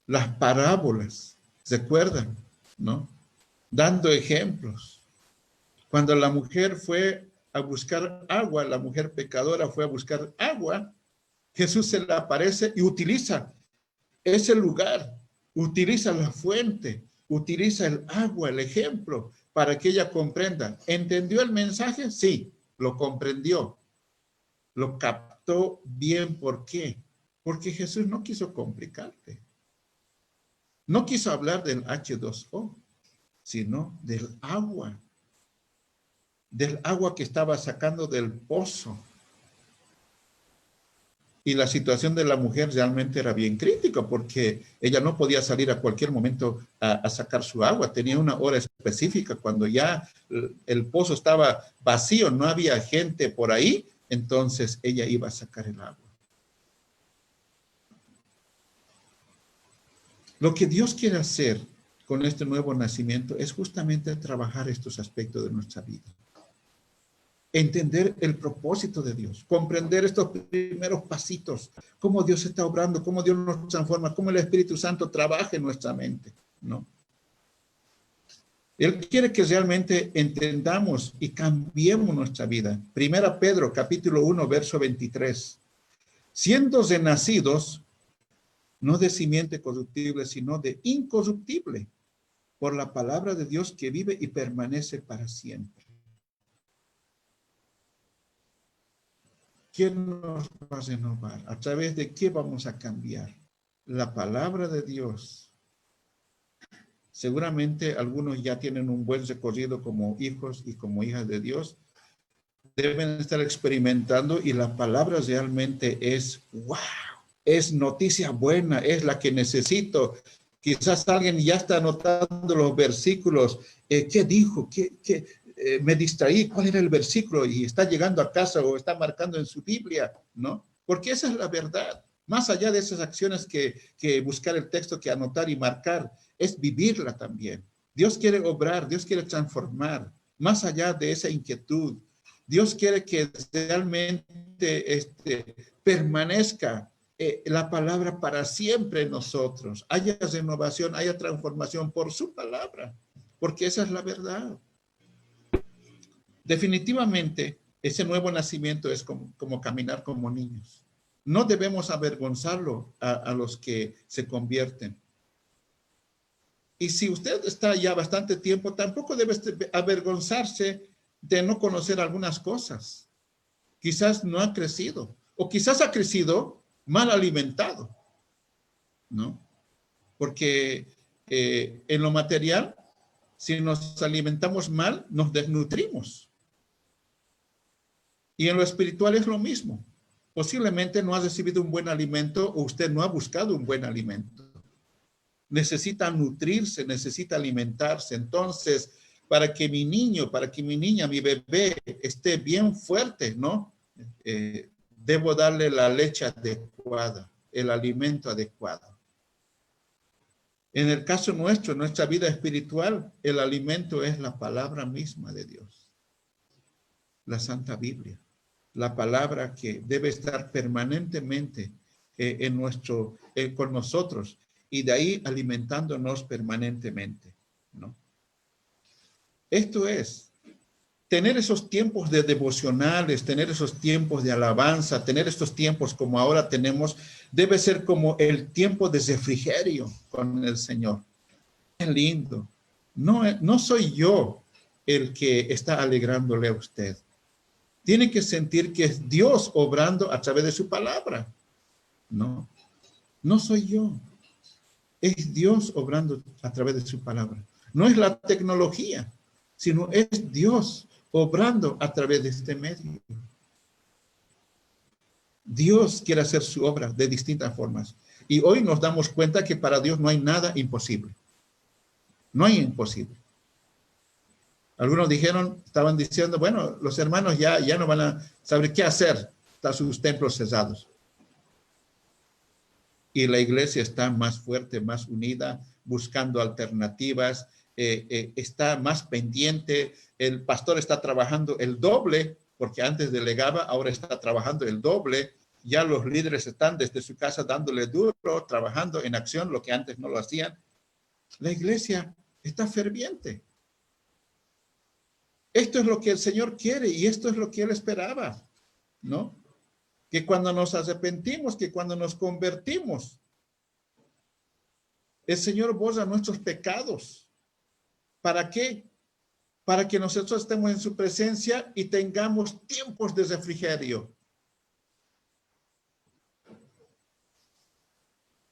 las parábolas, ¿recuerdan? ¿No? Dando ejemplos. Cuando la mujer fue a buscar agua, la mujer pecadora fue a buscar agua, Jesús se le aparece y utiliza ese lugar, utiliza la fuente, utiliza el agua, el ejemplo, para que ella comprenda. ¿Entendió el mensaje? Sí, lo comprendió, lo captó bien. ¿Por qué? Porque Jesús no quiso complicarte. No quiso hablar del H2O, sino del agua que estaba sacando del pozo. Y la situación de la mujer realmente era bien crítica porque ella no podía salir a cualquier momento a sacar su agua. Tenía una hora específica cuando ya el pozo estaba vacío, no había gente por ahí, entonces ella iba a sacar el agua. Lo que Dios quiere hacer con este nuevo nacimiento es justamente trabajar estos aspectos de nuestra vida. Entender el propósito de Dios, comprender estos primeros pasitos, cómo Dios está obrando, cómo Dios nos transforma, cómo el Espíritu Santo trabaja en nuestra mente, ¿no? Él quiere que realmente entendamos y cambiemos nuestra vida. Primera Pedro, capítulo 1, verso 23. Siendo renacidos, no de simiente corruptible, sino de incorruptible, por la palabra de Dios que vive y permanece para siempre. ¿Quién nos va a renovar? ¿A través de qué vamos a cambiar? La palabra de Dios. Seguramente algunos ya tienen un buen recorrido como hijos y como hijas de Dios. Deben estar experimentando y la palabra realmente es wow, es noticia buena, es la que necesito. Quizás alguien ya está anotando los versículos. ¿Qué dijo? Me distraí, ¿cuál era el versículo? Y está llegando a casa o está marcando en su Biblia, ¿no? Porque esa es la verdad. Más allá de esas acciones que buscar el texto, que anotar y marcar, es vivirla también. Dios quiere obrar, Dios quiere transformar, más allá de esa inquietud. Dios quiere que realmente permanezca la palabra para siempre en nosotros. Haya renovación, haya transformación por su palabra, porque esa es la verdad. Definitivamente, ese nuevo nacimiento es como caminar como niños. No debemos avergonzarlo a los que se convierten. Y si usted está ya bastante tiempo, tampoco debe avergonzarse de no conocer algunas cosas. Quizás no ha crecido, o quizás ha crecido mal alimentado, ¿no? Porque en lo material, si nos alimentamos mal, nos desnutrimos. Y en lo espiritual es lo mismo. Posiblemente no ha recibido un buen alimento o usted no ha buscado un buen alimento. Necesita nutrirse, necesita alimentarse. Entonces, para que mi niño, para que mi niña, mi bebé esté bien fuerte, ¿no? Debo darle la leche adecuada, el alimento adecuado. En el caso nuestro, en nuestra vida espiritual, el alimento es la palabra misma de Dios. La Santa Biblia. La palabra que debe estar permanentemente con nosotros y de ahí alimentándonos permanentemente, ¿no? Esto es, tener esos tiempos de devocionales, tener esos tiempos de alabanza, tener estos tiempos como ahora tenemos, debe ser como el tiempo de refrigerio con el Señor. Qué lindo. No soy yo el que está alegrándole a usted. Tiene que sentir que es Dios obrando a través de su palabra. No soy yo. Es Dios obrando a través de su palabra. No es la tecnología, sino es Dios obrando a través de este medio. Dios quiere hacer su obra de distintas formas. Y hoy nos damos cuenta que para Dios no hay nada imposible. No hay imposible. Algunos estaban diciendo, bueno, los hermanos ya no van a saber qué hacer. Están sus templos cesados. Y la iglesia está más fuerte, más unida, buscando alternativas, está más pendiente. El pastor está trabajando el doble, porque antes delegaba, ahora está trabajando el doble. Ya los líderes están desde su casa dándole duro, trabajando en acción, lo que antes no lo hacían. La iglesia está ferviente. Esto es lo que el Señor quiere y esto es lo que Él esperaba, ¿no? Que cuando nos arrepentimos, que cuando nos convertimos, el Señor borra nuestros pecados. ¿Para qué? Para que nosotros estemos en su presencia y tengamos tiempos de refrigerio.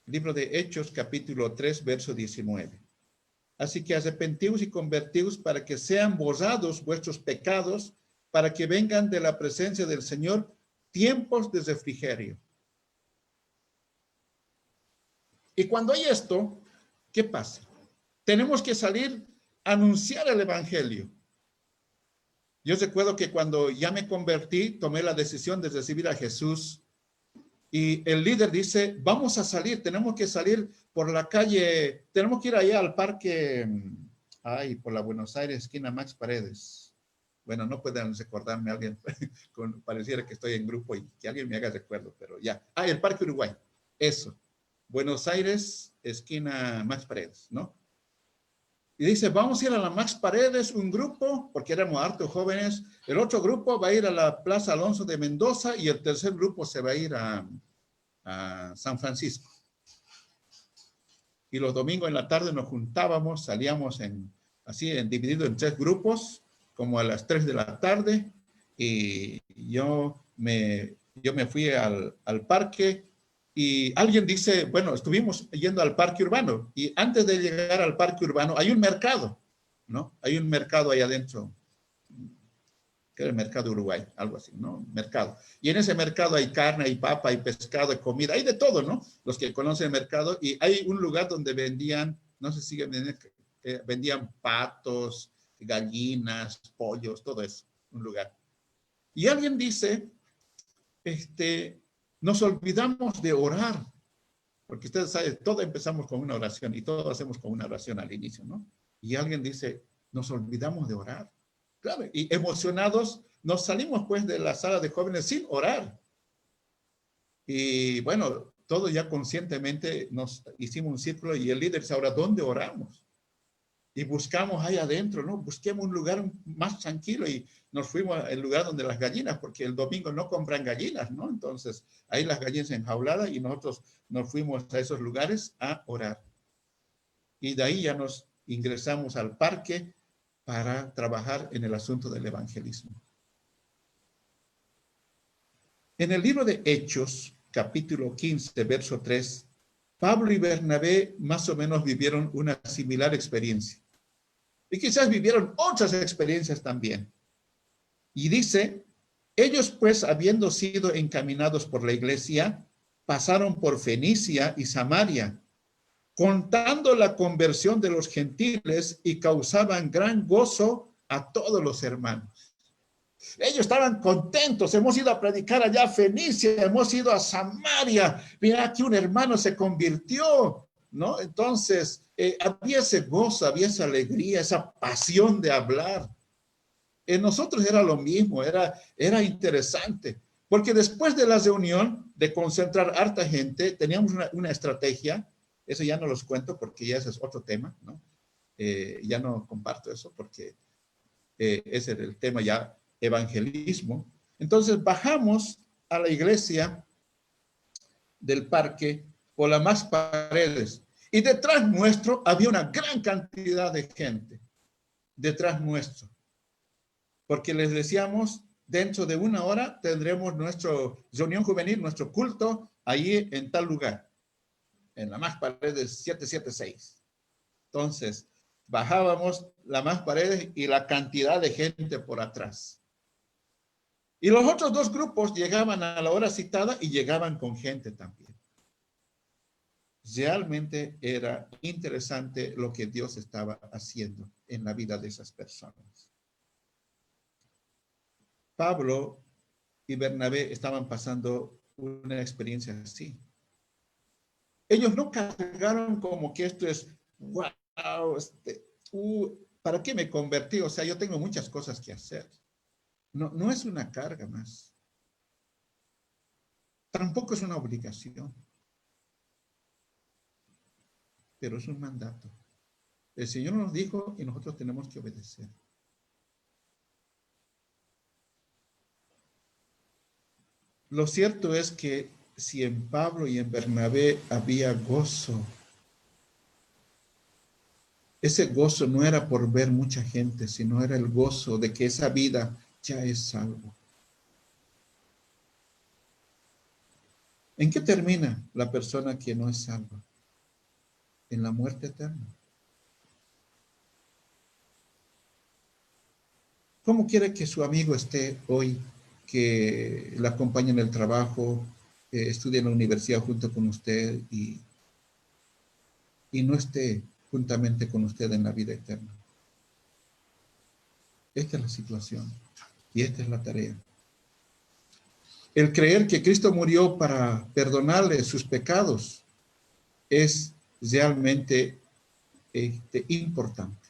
Libro de Hechos, capítulo 3, verso 19. Así que arrepentíos y convertíos para que sean borrados vuestros pecados, para que vengan de la presencia del Señor tiempos de refrigerio. Y cuando hay esto, ¿qué pasa? Tenemos que salir a anunciar el evangelio. Yo recuerdo que cuando ya me convertí, tomé la decisión de recibir a Jesús y el líder dice, vamos a salir, tenemos que salir por la calle, tenemos que ir allá al parque, por la Buenos Aires, esquina Max Paredes. Bueno, no pueden recordarme a alguien, pareciera que estoy en grupo y que alguien me haga recuerdo, pero ya. El Parque Uruguay, eso. Buenos Aires, esquina Max Paredes, ¿no? Y dice, vamos a ir a la Max Paredes, un grupo, porque éramos hartos jóvenes. El otro grupo va a ir a la Plaza Alonso de Mendoza y el tercer grupo se va a ir a San Francisco. Y los domingos en la tarde nos juntábamos, salíamos dividido en 3 grupos, como a las 3 de la tarde. Y yo me fui al parque. Y alguien dice, bueno, estuvimos yendo al parque urbano y antes de llegar al parque urbano hay un mercado, ¿no? Hay un mercado ahí adentro, que es el mercado de Uruguay, algo así, ¿no? Mercado. Y en ese mercado hay carne, hay papa, hay pescado, hay comida, hay de todo, ¿no? Los que conocen el mercado. Y hay un lugar donde vendían, no sé si vendían patos, gallinas, pollos, todo eso, un lugar. Y alguien dice, nos olvidamos de orar, porque ustedes saben, todos empezamos con una oración y todos hacemos con una oración al inicio, ¿no? Y alguien dice, nos olvidamos de orar. Claro, y emocionados nos salimos pues de la sala de jóvenes sin orar. Y bueno, todos ya conscientemente nos hicimos un círculo y el líder dice, ahora, ¿dónde oramos? Y buscamos ahí adentro, ¿no? Busquemos un lugar más tranquilo y nos fuimos al lugar donde las gallinas, porque el domingo no compran gallinas, ¿no? Entonces, ahí las gallinas enjauladas y nosotros nos fuimos a esos lugares a orar. Y de ahí ya nos ingresamos al parque para trabajar en el asunto del evangelismo. En el libro de Hechos, capítulo 15, verso 3, Pablo y Bernabé más o menos vivieron una similar experiencia. Y quizás vivieron otras experiencias también. Y dice, ellos pues, habiendo sido encaminados por la iglesia, pasaron por Fenicia y Samaria, contando la conversión de los gentiles y causaban gran gozo a todos los hermanos. Ellos estaban contentos, hemos ido a predicar allá a Fenicia, hemos ido a Samaria, mira aquí un hermano se convirtió, ¿no? Entonces, había ese gozo, había esa alegría, esa pasión de hablar. En nosotros era lo mismo, era interesante, porque después de la reunión, de concentrar harta gente, teníamos una estrategia, eso ya no los cuento porque ya ese es otro tema, ¿no? Ya no comparto eso porque ese era el tema ya, evangelismo. Entonces bajamos a la iglesia del parque por las Max Paredes y detrás nuestro había una gran cantidad de gente, detrás nuestro, porque les decíamos, dentro de 1 hora tendremos nuestra reunión juvenil, nuestro culto, ahí en tal lugar, en la Max Paredes 776. Entonces, bajábamos la Max Paredes y la cantidad de gente por atrás. Y los otros 2 grupos llegaban a la hora citada y llegaban con gente también. Realmente era interesante lo que Dios estaba haciendo en la vida de esas personas. Pablo y Bernabé estaban pasando una experiencia así. Ellos no cargaron como que esto es, wow, ¿para qué me convertí? O sea, yo tengo muchas cosas que hacer. No es una carga más. Tampoco es una obligación. Pero es un mandato. El Señor nos dijo y nosotros tenemos que obedecer. Lo cierto es que si en Pablo y en Bernabé había gozo, ese gozo no era por ver mucha gente, sino era el gozo de que esa vida ya es salvo. ¿En qué termina la persona que no es salva? En la muerte eterna. ¿Cómo quiere que su amigo esté hoy, que la acompañe en el trabajo, estudie en la universidad junto con usted y y no esté juntamente con usted en la vida eterna. Esta es la situación y esta es la tarea. El creer que Cristo murió para perdonarle sus pecados es realmente importante.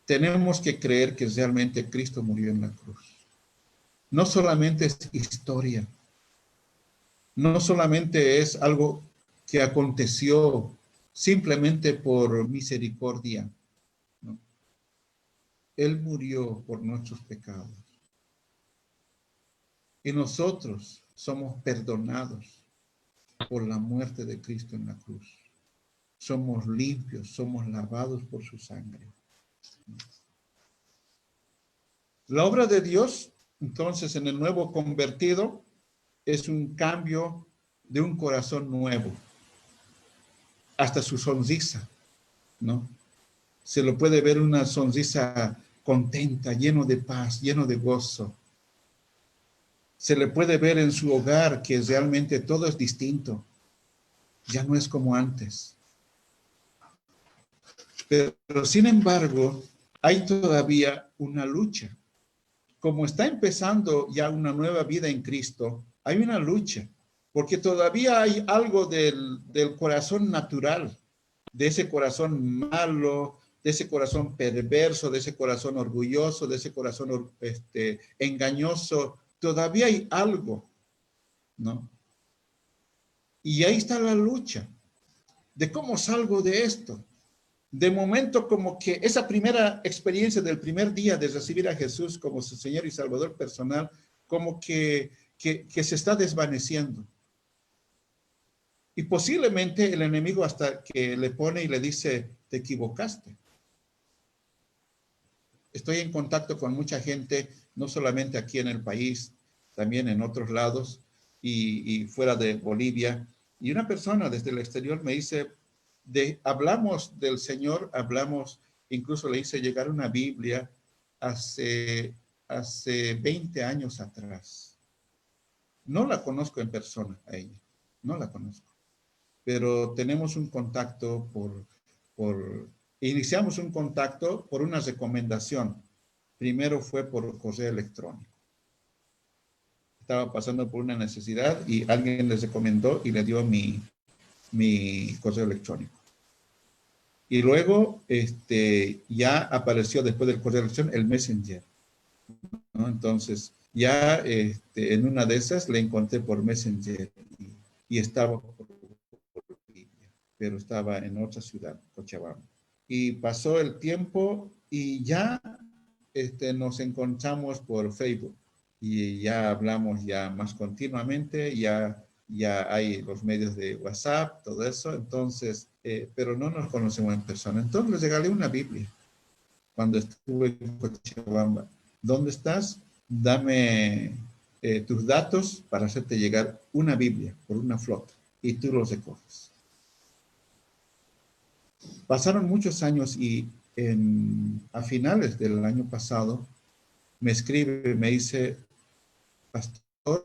Tenemos que creer que realmente Cristo murió en la cruz. No solamente es historia, no solamente es algo que aconteció simplemente por misericordia, ¿no? Él murió por nuestros pecados. Y nosotros somos perdonados por la muerte de Cristo en la cruz. Somos limpios, somos lavados por su sangre. La obra de Dios, entonces, en el nuevo convertido, es un cambio de un corazón nuevo. Hasta su sonrisa, ¿no? Se lo puede ver una sonrisa contenta, lleno de paz, lleno de gozo. Se le puede ver en su hogar que realmente todo es distinto. Ya no es como antes. Pero sin embargo, hay todavía una lucha. Como está empezando ya una nueva vida en Cristo, hay una lucha, porque todavía hay algo del corazón natural, de ese corazón malo, de ese corazón perverso, de ese corazón orgulloso, de ese corazón engañoso. Todavía hay algo, ¿no? Y ahí está la lucha de cómo salgo de esto. De momento, como que esa primera experiencia del primer día de recibir a Jesús como su Señor y Salvador personal, como que se está desvaneciendo. Y posiblemente el enemigo hasta que le pone y le dice, te equivocaste. Estoy en contacto con mucha gente, no solamente aquí en el país, también en otros lados y fuera de Bolivia. Y una persona desde el exterior me dice, hablamos del Señor, hablamos, incluso le hice llegar una Biblia hace 20 años atrás. No la conozco en persona a ella, no la conozco, pero tenemos un contacto iniciamos un contacto por una recomendación. Primero fue por correo electrónico. Estaba pasando por una necesidad y alguien les recomendó y le dio mi correo electrónico. Y luego ya apareció después del correo electrónico el Messenger, ¿no? Entonces, ya en una de esas le encontré por Messenger y estaba por Bolivia, pero estaba en otra ciudad, Cochabamba. Y pasó el tiempo y ya nos encontramos por Facebook y ya hablamos ya más continuamente, ya hay los medios de WhatsApp, todo eso, entonces, pero no nos conocemos en persona. Entonces les regalé una Biblia cuando estuve en Cochabamba. ¿Dónde estás? Dame tus datos para hacerte llegar una Biblia por una flota y tú los recoges. Pasaron muchos años y a finales del año pasado me escribe, me dice, pastor,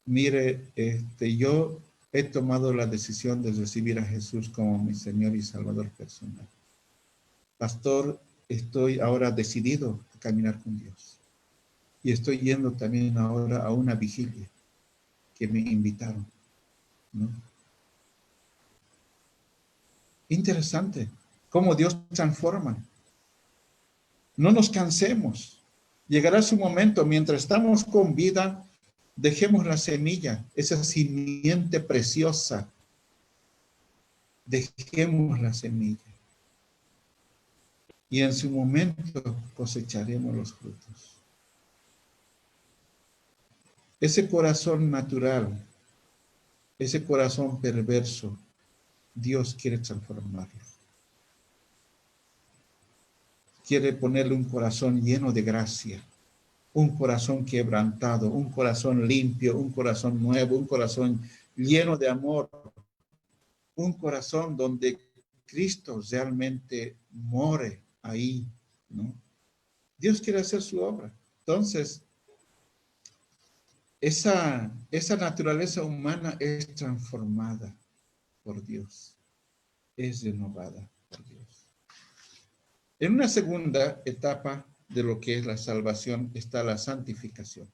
mire, yo he tomado la decisión de recibir a Jesús como mi Señor y Salvador personal. Pastor, estoy ahora decidido a caminar con Dios. Y estoy yendo también ahora a una vigilia que me invitaron, ¿no? Interesante cómo Dios transforma. No nos cansemos. Llegará su momento, mientras estamos con vida, dejemos la semilla, esa simiente preciosa. Dejemos la semilla. Y en su momento cosecharemos los frutos. Ese corazón natural, ese corazón perverso, Dios quiere transformarlo. Quiere ponerle un corazón lleno de gracia, un corazón quebrantado, un corazón limpio, un corazón nuevo, un corazón lleno de amor, un corazón donde Cristo realmente more ahí, ¿no? Dios quiere hacer su obra. Entonces, esa naturaleza humana es transformada. por Dios. Es renovada por Dios. En una segunda etapa de lo que es la salvación está la santificación.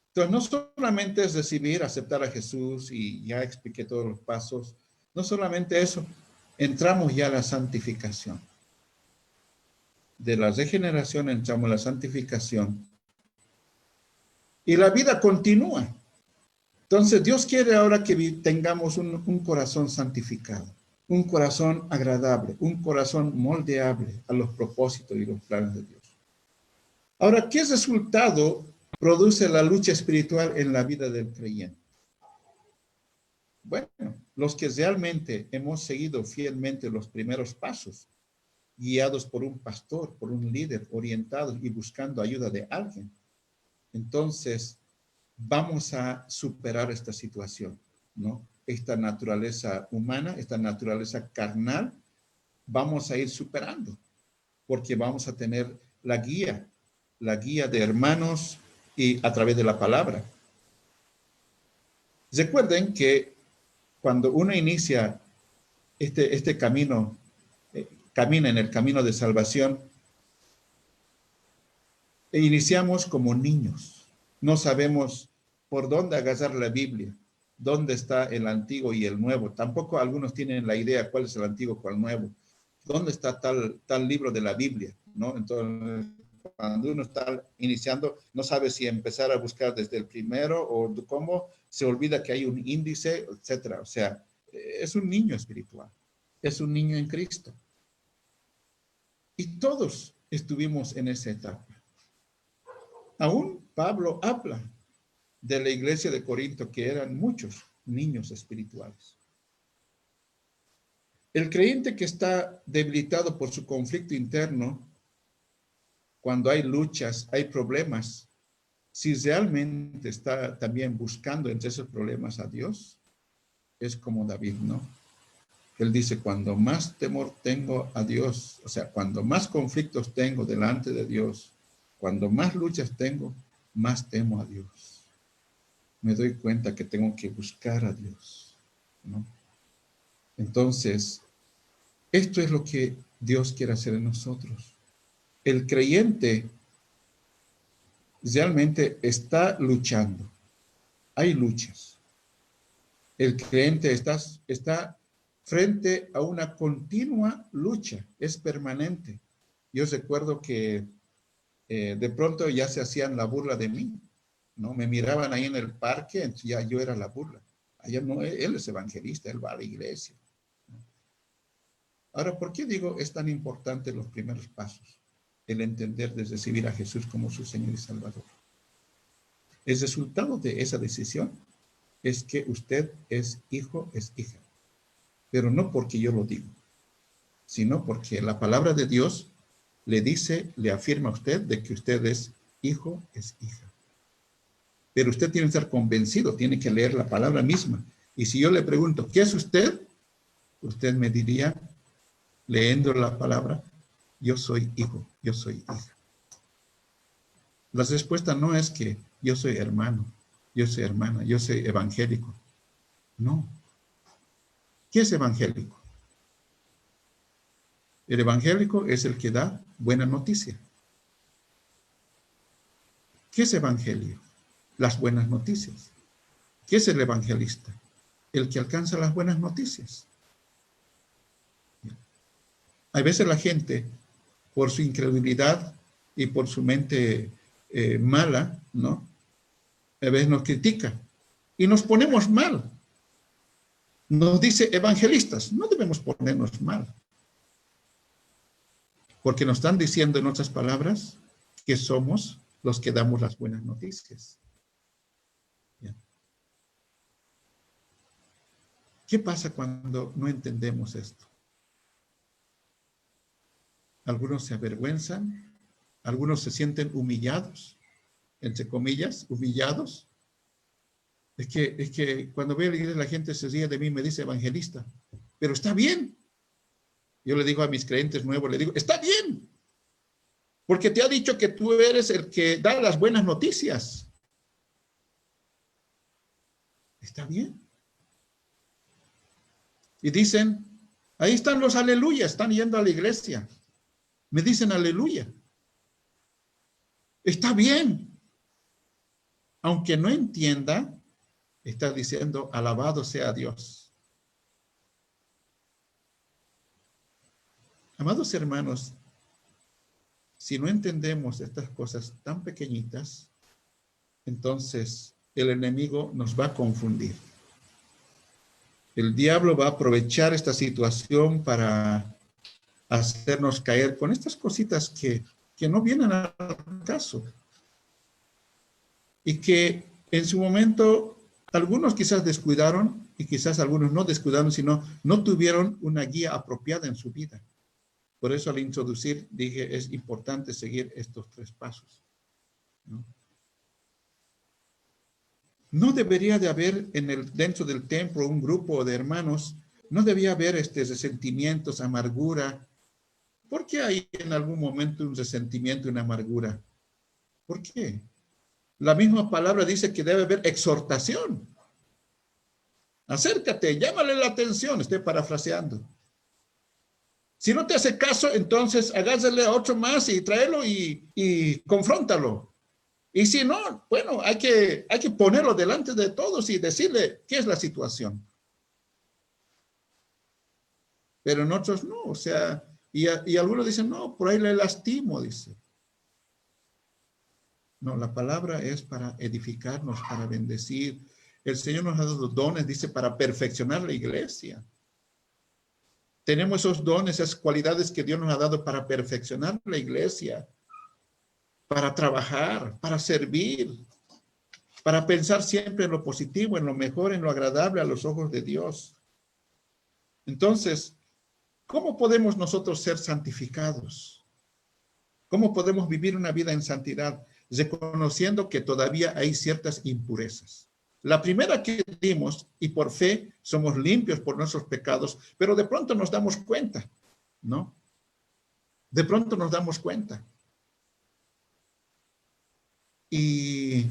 Entonces, no solamente es recibir, aceptar a Jesús y ya expliqué todos los pasos. No solamente eso, entramos ya a la santificación. De la regeneración entramos a la santificación. Y la vida continúa. Entonces, Dios quiere ahora que tengamos un corazón santificado, un corazón agradable, un corazón moldeable a los propósitos y los planes de Dios. Ahora, ¿qué resultado produce la lucha espiritual en la vida del creyente? Bueno, los que realmente hemos seguido fielmente los primeros pasos, guiados por un pastor, por un líder, orientados y buscando ayuda de alguien, entonces vamos a superar esta situación, ¿no? Esta naturaleza humana, esta naturaleza carnal, vamos a ir superando, porque vamos a tener la guía de hermanos y a través de la palabra. Recuerden que cuando uno inicia este camino, camina en el camino de salvación, iniciamos como niños. No sabemos por dónde agarrar la Biblia, dónde está el antiguo y el nuevo. Tampoco algunos tienen la idea cuál es el antiguo, cuál nuevo. ¿Dónde está tal libro de la Biblia? ¿No? Entonces, cuando uno está iniciando, no sabe si empezar a buscar desde el primero o cómo, se olvida que hay un índice, etcétera. O sea, es un niño espiritual, es un niño en Cristo. Y todos estuvimos en esa etapa. Aún Pablo habla de la iglesia de Corinto, que eran muchos niños espirituales. El creyente que está debilitado por su conflicto interno, cuando hay luchas, hay problemas, si realmente está también buscando entre esos problemas a Dios, es como David, ¿no? Él dice, cuando más temor tengo a Dios, o sea, cuando más conflictos tengo delante de Dios, cuando más luchas tengo, más temo a Dios. Me doy cuenta que tengo que buscar a Dios, ¿no? Entonces, esto es lo que Dios quiere hacer en nosotros. El creyente realmente está luchando. Hay luchas. El creyente está frente a una continua lucha, es permanente. Yo recuerdo que de pronto ya se hacían la burla de mí, ¿no? Me miraban ahí en el parque, entonces ya yo era la burla. Allá no, él es evangelista, él va a la iglesia. Ahora, ¿por qué digo es tan importante los primeros pasos? El entender de recibir a Jesús como su Señor y Salvador. El resultado de esa decisión es que usted es hijo, es hija. Pero no porque yo lo digo, sino porque la palabra de Dios le dice, le afirma a usted de que usted es hijo, es hija. Pero usted tiene que estar convencido, tiene que leer la palabra misma. Y si yo le pregunto, ¿qué es usted? Usted me diría, leyendo la palabra, yo soy hijo, yo soy hija. La respuesta no es que yo soy hermano, yo soy hermana, yo soy evangélico. No. ¿Qué es evangélico? El evangélico es el que da buena noticia. ¿Qué es evangelio? Las buenas noticias. ¿Qué es el evangelista? El que alcanza las buenas noticias. A veces la gente, por su incredulidad y por su mente mala, ¿no? A veces nos critica y nos ponemos mal. Nos dice evangelistas, no debemos ponernos mal. Porque nos están diciendo en otras palabras que somos los que damos las buenas noticias. ¿Ya? ¿Qué pasa cuando no entendemos esto? Algunos se avergüenzan, algunos se sienten humillados, entre comillas, humillados. Es que cuando veo a la iglesia la gente se ríe de mí, me dice evangelista, pero está bien. Yo le digo a mis creyentes nuevos, le digo, está bien, porque te ha dicho que tú eres el que da las buenas noticias. Está bien. Y dicen, ahí están los aleluya, están yendo a la iglesia. Me dicen aleluya. Está bien. Aunque no entienda, está diciendo, alabado sea Dios. Amados hermanos, si no entendemos estas cosas tan pequeñitas, entonces el enemigo nos va a confundir. El diablo va a aprovechar esta situación para hacernos caer con estas cositas que no vienen al caso. Y que en su momento algunos quizás descuidaron y quizás algunos no descuidaron, sino no tuvieron una guía apropiada en su vida. Por eso al introducir dije, es importante seguir estos 3 pasos. No debería de haber dentro del templo un grupo de hermanos, no debía haber resentimientos, amargura. ¿Por qué hay en algún momento un resentimiento y una amargura? ¿Por qué? La misma palabra dice que debe haber exhortación. Acércate, llámale la atención, estoy parafraseando. Si no te hace caso, entonces agárrale a otro más y tráelo y confróntalo. Y si no, bueno, hay que ponerlo delante de todos y decirle qué es la situación. Pero en otros no, o sea, y algunos dicen, no, por ahí le lastimo, dice. No, la palabra es para edificarnos, para bendecir. El Señor nos ha dado dones, dice, para perfeccionar la iglesia. Tenemos esos dones, esas cualidades que Dios nos ha dado para perfeccionar la iglesia, para trabajar, para servir, para pensar siempre en lo positivo, en lo mejor, en lo agradable a los ojos de Dios. Entonces, ¿cómo podemos nosotros ser santificados? ¿Cómo podemos vivir una vida en santidad? Reconociendo que todavía hay ciertas impurezas. La primera que dimos, y por fe somos limpios por nuestros pecados, pero de pronto nos damos cuenta, ¿no? De pronto nos damos cuenta. Y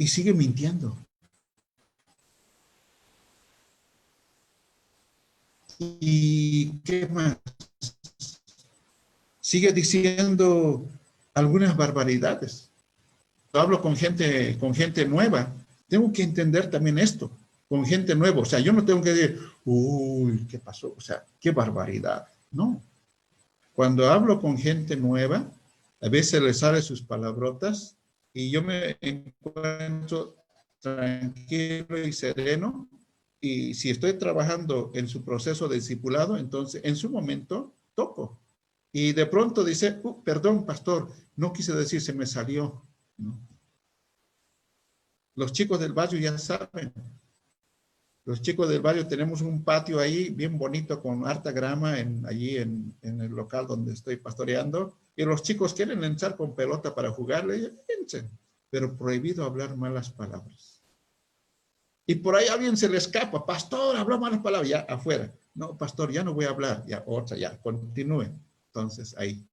sigue mintiendo. ¿Y qué más? Sigue diciendo algunas barbaridades. Hablo con gente nueva. Tengo que entender también esto, con gente nueva. O sea, yo no tengo que decir, uy, ¿qué pasó? O sea, qué barbaridad. No. Cuando hablo con gente nueva, a veces les salen sus palabrotas y yo me encuentro tranquilo y sereno. Y si estoy trabajando en su proceso de discipulado, entonces en su momento toco. Y de pronto dice, perdón, pastor, no quise decir, se me salió. ¿No? Los chicos del barrio ya saben. Los chicos del barrio tenemos un patio ahí bien bonito con harta grama allí en el local donde estoy pastoreando. Y los chicos quieren entrar con pelota para jugarle, entren, pero prohibido hablar malas palabras. Y por ahí a alguien se le escapa, pastor, habló malas palabras, ya afuera. No, pastor, ya no voy a hablar, ya otra, ya, continúe. Entonces ahí.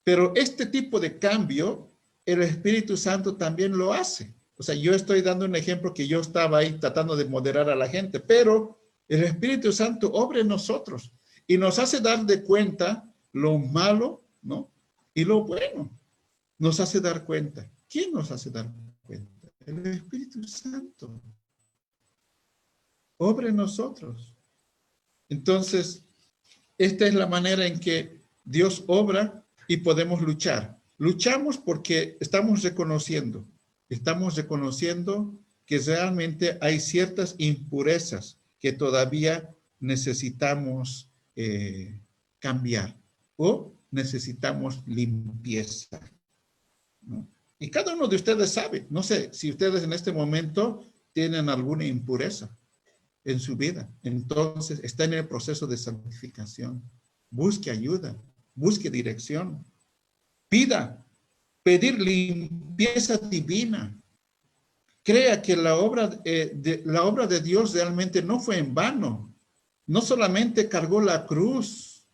Pero este tipo de cambio, el Espíritu Santo también lo hace. O sea, yo estoy dando un ejemplo que yo estaba ahí tratando de moderar a la gente, pero el Espíritu Santo obra en nosotros y nos hace dar de cuenta lo malo, ¿no? Y lo bueno. Nos hace dar cuenta. ¿Quién nos hace dar cuenta? El Espíritu Santo. Obra en nosotros. Entonces, esta es la manera en que Dios obra y podemos luchar. Luchamos porque estamos reconociendo que realmente hay ciertas impurezas que todavía necesitamos cambiar o necesitamos limpieza, ¿no? Y cada uno de ustedes sabe, no sé si ustedes en este momento tienen alguna impureza en su vida, entonces está en el proceso de santificación. Busque ayuda, busque dirección, pedir limpieza divina. Crea que la obra de Dios realmente no fue en vano. No solamente cargó la cruz,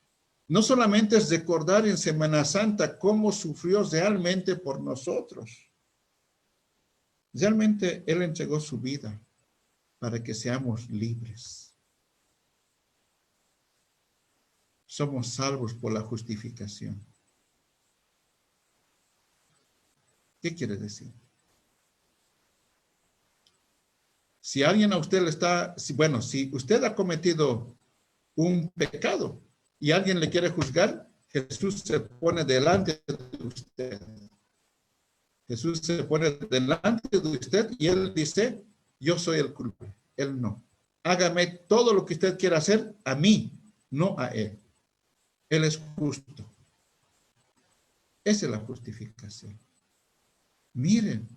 no solamente es recordar en Semana Santa cómo sufrió realmente por nosotros. Realmente Él entregó su vida. para que seamos libres. Somos salvos por la justificación. ¿Qué quiere decir? Si alguien a usted le está, bueno, si usted ha cometido un pecado y alguien le quiere juzgar, Jesús se pone delante de usted. Jesús se pone delante de usted y él dice, yo soy el culpable, él no. Hágame todo lo que usted quiera hacer a mí, no a él. Él es justo. Esa es la justificación. Miren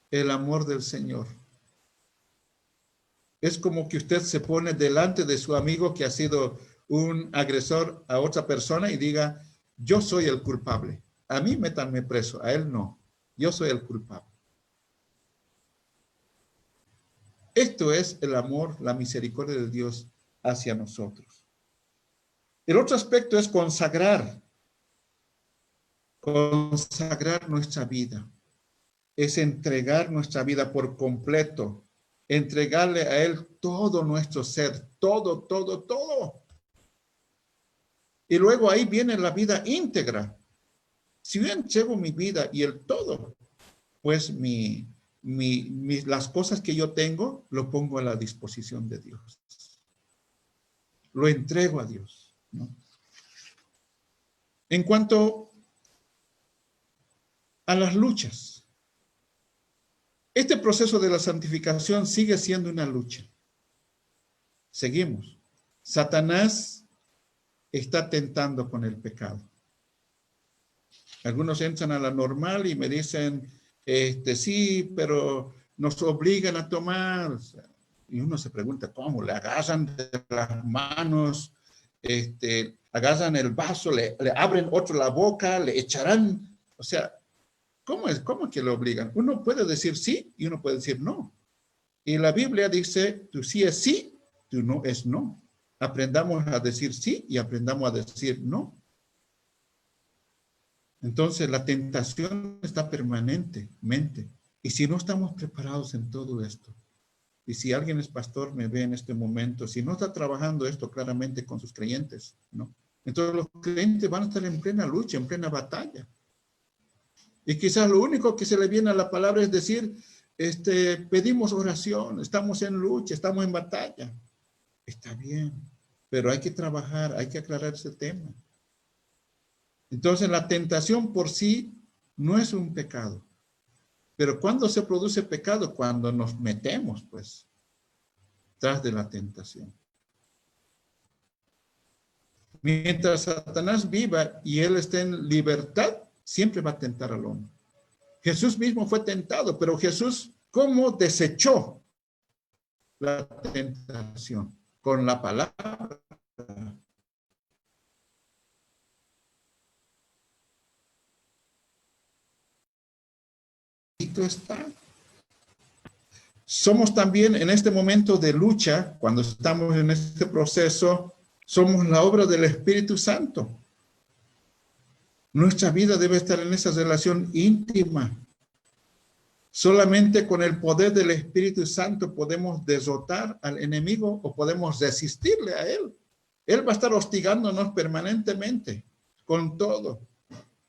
el amor del Señor. Es como que usted se pone delante de su amigo que ha sido un agresor a otra persona y diga, yo soy el culpable. A mí métanme preso, a él no. Yo soy el culpable. Esto es el amor, la misericordia de Dios hacia nosotros. El otro aspecto es consagrar. Consagrar nuestra vida. Es entregar nuestra vida por completo. Entregarle a Él todo nuestro ser. Todo, todo, todo. Y luego ahí viene la vida íntegra. Si yo entrego mi vida y el todo, pues las cosas que yo tengo, lo pongo a la disposición de Dios. Lo entrego a Dios, ¿no? En cuanto a las luchas, este proceso de la santificación sigue siendo una lucha. Seguimos. Satanás está tentando con el pecado. Algunos entran a la normal y me dicen, sí, pero nos obligan a tomar. Y uno se pregunta, ¿cómo? Le agarran de las manos, agarran el vaso, le abren otro la boca, le echarán. O sea, ¿cómo es que le obligan? Uno puede decir sí y uno puede decir no. Y la Biblia dice, tu sí es sí, tu no es no. Aprendamos a decir sí y aprendamos a decir no. Entonces, la tentación está permanentemente. Y si no estamos preparados en todo esto, y si alguien es pastor, me ve en este momento, si no está trabajando esto claramente con sus creyentes, ¿no? Entonces, los creyentes van a estar en plena lucha, en plena batalla. Y quizás lo único que se le viene a la palabra es decir, pedimos oración, estamos en lucha, estamos en batalla. Está bien, pero hay que trabajar, hay que aclarar ese tema. Entonces, la tentación por sí no es un pecado. Pero ¿cuándo se produce pecado? Cuando nos metemos, pues, tras de la tentación. Mientras Satanás viva y él esté en libertad, siempre va a tentar al hombre. Jesús mismo fue tentado, pero Jesús, ¿cómo desechó la tentación? Con la palabra. Está. Somos también en este momento de lucha, cuando estamos en este proceso, somos la obra del Espíritu Santo. Nuestra vida debe estar en esa relación íntima. Solamente con el poder del Espíritu Santo podemos derrotar al enemigo o podemos resistirle a él. Él va a estar hostigándonos permanentemente, con todo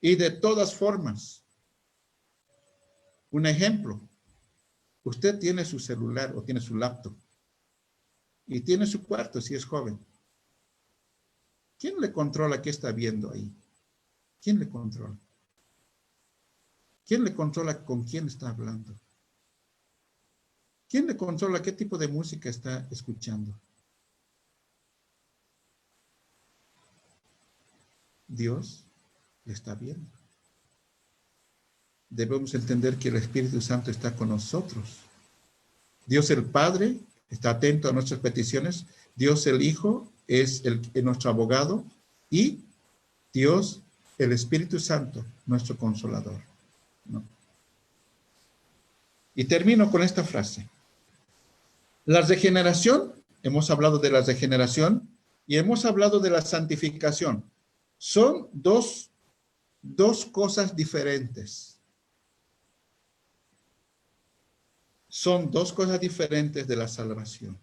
y de todas formas. Un ejemplo, usted tiene su celular o tiene su laptop y tiene su cuarto si es joven. ¿Quién le controla qué está viendo ahí? ¿Quién le controla? ¿Quién le controla con quién está hablando? ¿Quién le controla qué tipo de música está escuchando? Dios le está viendo. Debemos entender que el Espíritu Santo está con nosotros. Dios el Padre está atento a nuestras peticiones. Dios el Hijo es nuestro abogado. Y Dios, el Espíritu Santo, nuestro consolador, ¿no? Y termino con esta frase. La regeneración, hemos hablado de la regeneración y hemos hablado de la santificación. Son dos cosas diferentes. son dos cosas diferentes de la salvación.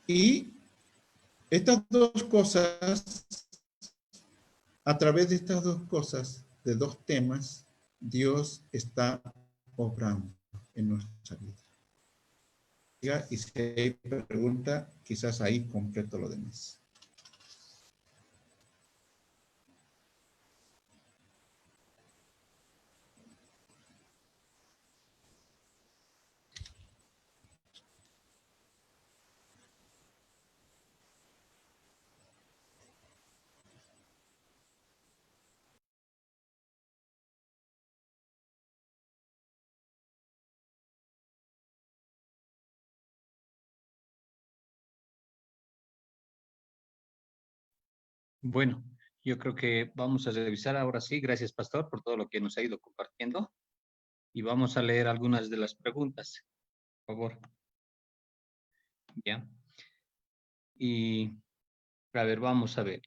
Y estas dos cosas, a través de estas dos cosas, de dos temas, Dios está obrando en nuestra vida. Y si hay pregunta, quizás ahí completo lo demás. Bueno, yo creo que vamos a revisar ahora sí. Gracias, Pastor, por todo lo que nos ha ido compartiendo. Y vamos a leer algunas de las preguntas, por favor. Ya. Y, a ver, vamos a ver.